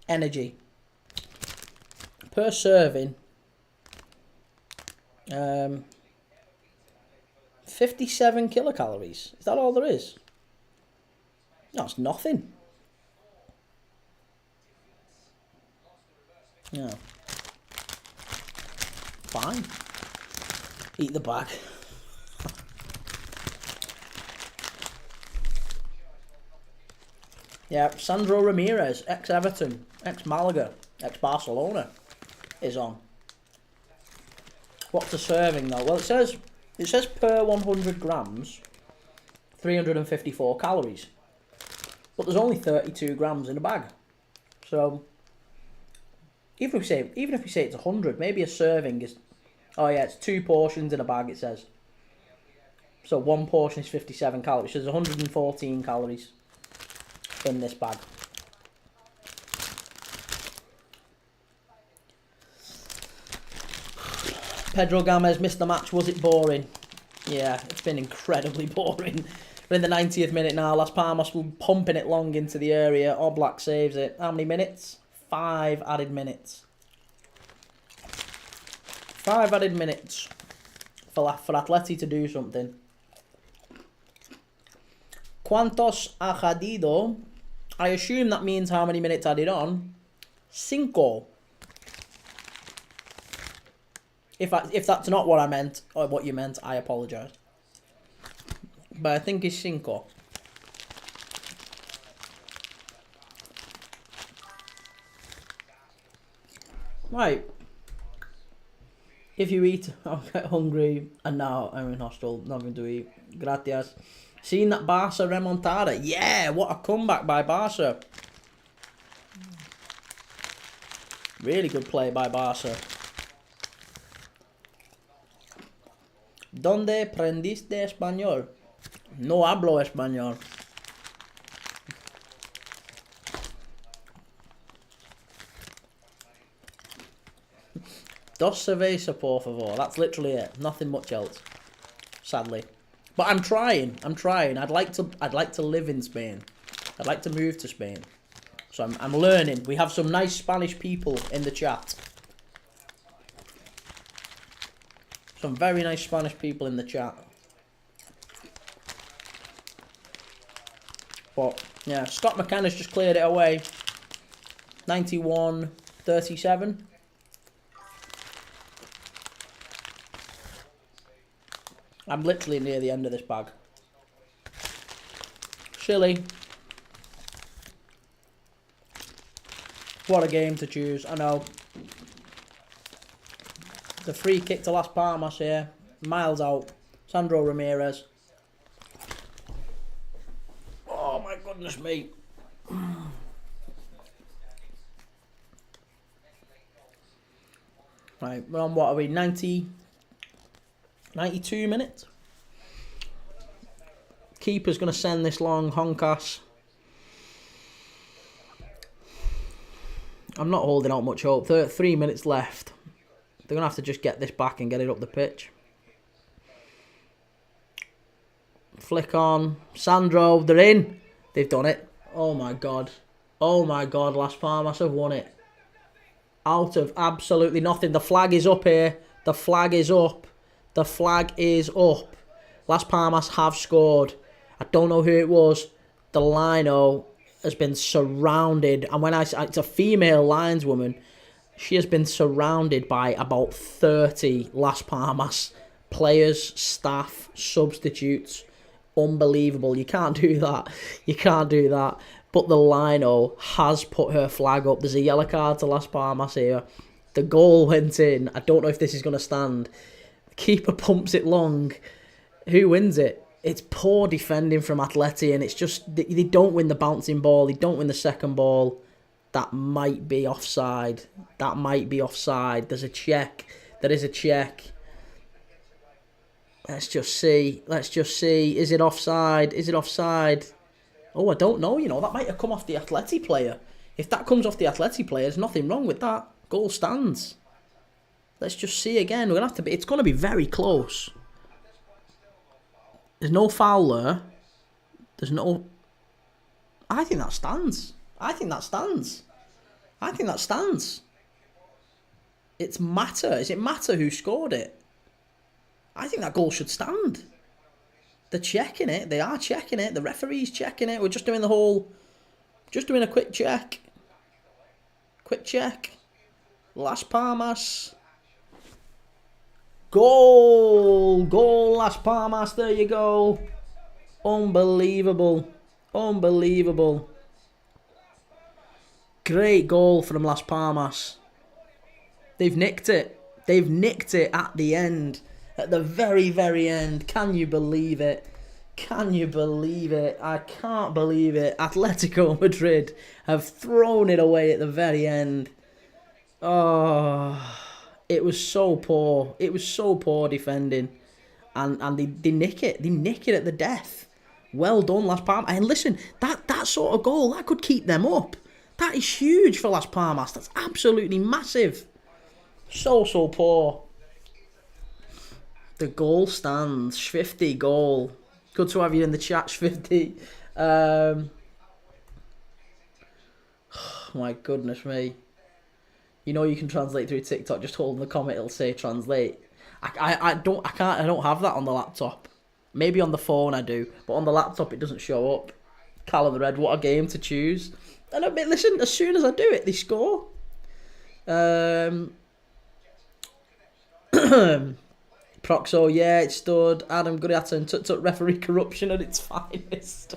Speaker 1: Energy. Per serving. 57 kilocalories. Is that all there is? No, it's nothing. No. Fine. Eat the bag. Yeah, Sandro Ramirez, ex-Everton, ex-Malaga, ex-Barcelona, is on. What's the serving though? Well, it says per 100 grams, 354 calories. But there's only 32 grams in a bag. So even if we say it's 100, maybe a serving is... Oh yeah, it's 2 portions in a bag, it says. So 1 portion is 57 calories. So there's 114 calories in this bag. Pedro Gomez missed the match. Was it boring? Yeah, it's been incredibly boring. We're in the 90th minute now. Las Palmas pumping it long into the area. Oblak saves it. How many minutes? 5 added minutes. 5 added minutes for Atleti to do something. ¿Cuántos añadido? I assume that means how many minutes added on. 5. If that's not what I meant, or what you meant, I apologise. But I think it's 5. Right. If you eat, I'll get hungry, and now I'm in hostel, nothing to eat. Gracias. Seen that Barca remontada? Yeah, what a comeback by Barca. Really good play by Barca. ¿Dónde aprendiste español? No hablo español. Dos cerveza, por favor. That's literally it. Nothing much else. Sadly. But I'm trying. I'd like to live in Spain. I'd like to move to Spain. So I'm learning. We have some nice Spanish people in the chat. Some very nice Spanish people in the chat. But yeah, Scott McKenna's just cleared it away. 91-37. I'm literally near the end of this bag. Silly. What a game to choose. I know. The free kick to Las Palmas here. Miles out. Sandro Ramirez. Oh my goodness me. Right, we're on what are we? 92 minutes. Keeper's going to send this long. Honkas. I'm not holding out much hope. 3 minutes left. They're going to have to just get this back and get it up the pitch. Flick on. Sandro, they're in. They've done it. Oh my God. Oh my God, Las Palmas have won it. Out of absolutely nothing. The flag is up here. The flag is up. The flag is up. Las Palmas have scored. I don't know who it was. The lino has been surrounded. And when it's a female lineswoman, she has been surrounded by about 30 Las Palmas players, staff, substitutes. Unbelievable. You can't do that. You can't do that. But the lino has put her flag up. There's a yellow card to Las Palmas here. The goal went in. I don't know if this is going to stand. The keeper pumps it long. Who wins it? It's poor defending from Atleti, and it's just they don't win the bouncing ball. They don't win the second ball. That might be offside. That might be offside. There's a check. There is a check. Let's just see. Let's just see. Is it offside? Is it offside? Oh, I don't know. You know, that might have come off the Atleti player. If that comes off the Atleti player, there's nothing wrong with that. Goal stands. Let's just see again. We're gonna have to be. It's gonna be very close. There's no foul there. There's no. I think that stands. I think that stands. I think that stands. It's Mata. Is it Mata who scored it? I think that goal should stand. They're checking it. They are checking it. The referee's checking it. We're just doing the whole... Just doing a quick check. Quick check. Las Palmas. Goal. Goal, Las Palmas. There you go. Unbelievable. Unbelievable. Great goal from Las Palmas. They've nicked it. They've nicked it at the end. At the very, very end. Can you believe it? Can you believe it? I can't believe it. Atletico Madrid have thrown it away at the very end. Oh, it was so poor. It was so poor defending. And they nick it. They nick it at the death. Well done, Las Palmas. And listen, that sort of goal, that could keep them up. That is huge for Las Palmas. That's absolutely massive. So poor. The goal stands. Swifty goal. Good to have you in the chat, Swifty. My goodness me. You know you can translate through TikTok. Just hold the comment, it'll say translate. I don't have that on the laptop. Maybe on the phone I do, but on the laptop it doesn't show up. Callum Red, what a game to choose. And I mean, listen, as soon as I do it, they score. Proxo, yeah, it stood. Adam Goodiaton took referee corruption at its finest.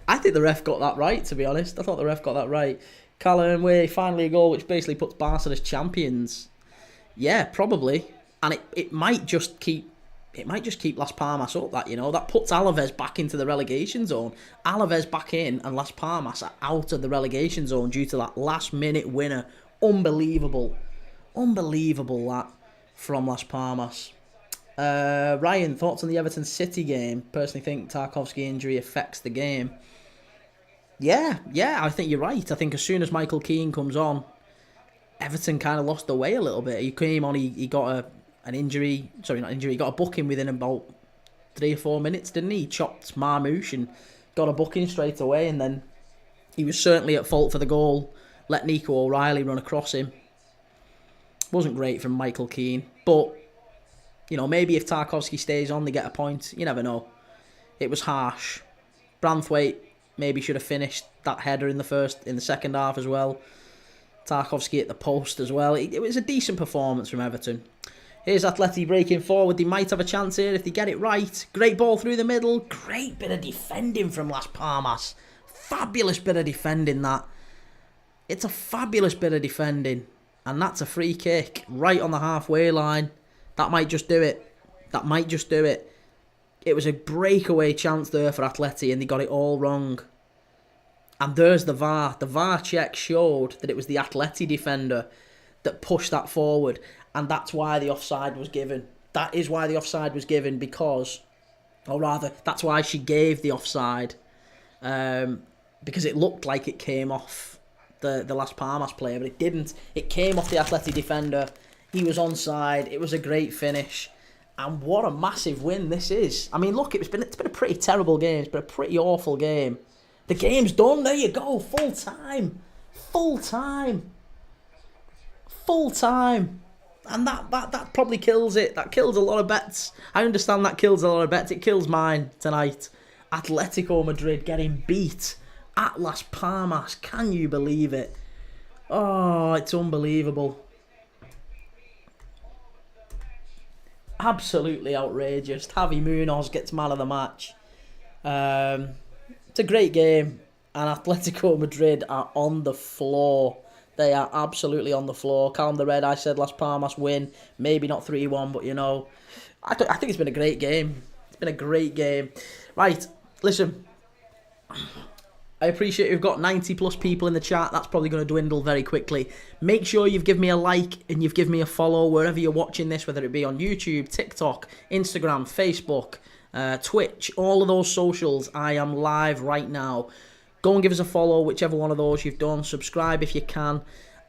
Speaker 1: I think the ref got that right, to be honest. I thought the ref got that right. Callum Way, finally a goal which basically puts Barca as champions. Yeah, probably. And it might just keep Las Palmas up, that, you know. That puts Alaves back into the relegation zone. Alaves back in and Las Palmas are out of the relegation zone due to that last minute winner. Unbelievable. Unbelievable, that, from Las Palmas. Ryan, thoughts on the Everton City game? Personally think Tarkowski injury affects the game. Yeah, I think you're right. I think as soon as Michael Keane comes on, Everton kind of lost their way a little bit. He came on, he got an injury. Sorry, not injury. He got a booking within about 3 or 4 minutes, didn't he? He chopped Marmouche and got a booking straight away, and then he was certainly at fault for the goal. Let Nico O'Reilly run across him. Wasn't great from Michael Keane, but you know, maybe if Tarkowski stays on, they get a point. You never know. It was harsh. Branthwaite maybe should have finished that header in the second half as well. Tarkowski at the post as well. It was a decent performance from Everton. Here's Atleti breaking forward. They might have a chance here if they get it right. Great ball through the middle. Great bit of defending from Las Palmas. Fabulous bit of defending, that. It's a fabulous bit of defending. And that's a free kick right on the halfway line. That might just do it. That might just do it. It was a breakaway chance there for Atleti and they got it all wrong. And there's the VAR. The VAR check showed that it was the Atleti defender that pushed that forward. And that's why the offside was given. That is why the offside was given, because, or rather, that's why she gave the offside. Because it looked like it came off the Las Palmas player, but it didn't. It came off the Atleti defender. He was onside. It was a great finish. And what a massive win this is. I mean, look, it's been a pretty terrible game. It's been a pretty awful game. The game's done. There you go. Full time. Full time. Full time. And that probably kills it. That kills a lot of bets. I understand that kills a lot of bets. It kills mine tonight. Atletico Madrid getting beat at Las Palmas. Can you believe it? Oh, it's unbelievable. Absolutely outrageous. Javi Munoz gets man of the match. It's a great game. And Atletico Madrid are on the floor. They are absolutely on the floor. Calm the Red, I said Las Palmas win. Maybe not 3-1, but you know. I think it's been a great game. It's been a great game. Right, listen. I appreciate you've got 90 plus people in the chat. That's probably going to dwindle very quickly. Make sure you've given me a like and you've given me a follow wherever you're watching this, whether it be on YouTube, TikTok, Instagram, Facebook, Twitch, all of those socials. I am live right now. Go and give us a follow, whichever one of those you've done. Subscribe if you can.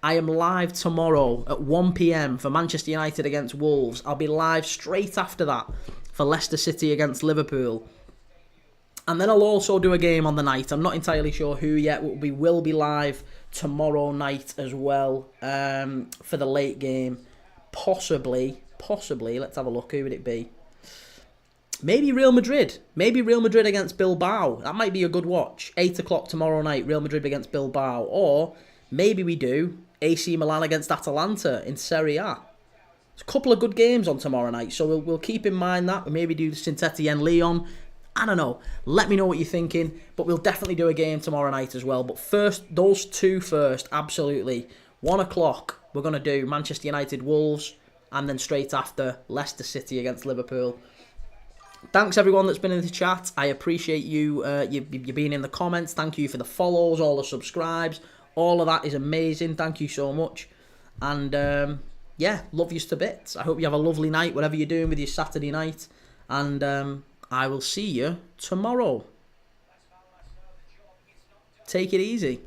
Speaker 1: I am live tomorrow at 1 PM for Manchester United against Wolves. I'll be live straight after that for Leicester City against Liverpool. And then I'll also do a game on the night. I'm not entirely sure who yet. We will be live tomorrow night as well for the late game. Possibly. Let's have a look. Who would it be? Maybe Real Madrid. Maybe Real Madrid against Bilbao. That might be a good watch. 8 o'clock tomorrow night, Real Madrid against Bilbao. Or maybe we do AC Milan against Atalanta in Serie A. There's a couple of good games on tomorrow night, so we'll keep in mind that. We'll maybe do Saint-Etienne Lyon. I don't know. Let me know what you're thinking. But we'll definitely do a game tomorrow night as well. But first, those two first, absolutely. 1 o'clock, we're going to do Manchester United Wolves. And then straight after, Leicester City against Liverpool. Thanks everyone that's been in the chat. I appreciate you being in the comments. Thank you for the follows, all the subscribes. All of that is amazing. Thank you so much. And yeah, love you to bits. I hope you have a lovely night, whatever you're doing with your Saturday night. And I will see you tomorrow. Take it easy.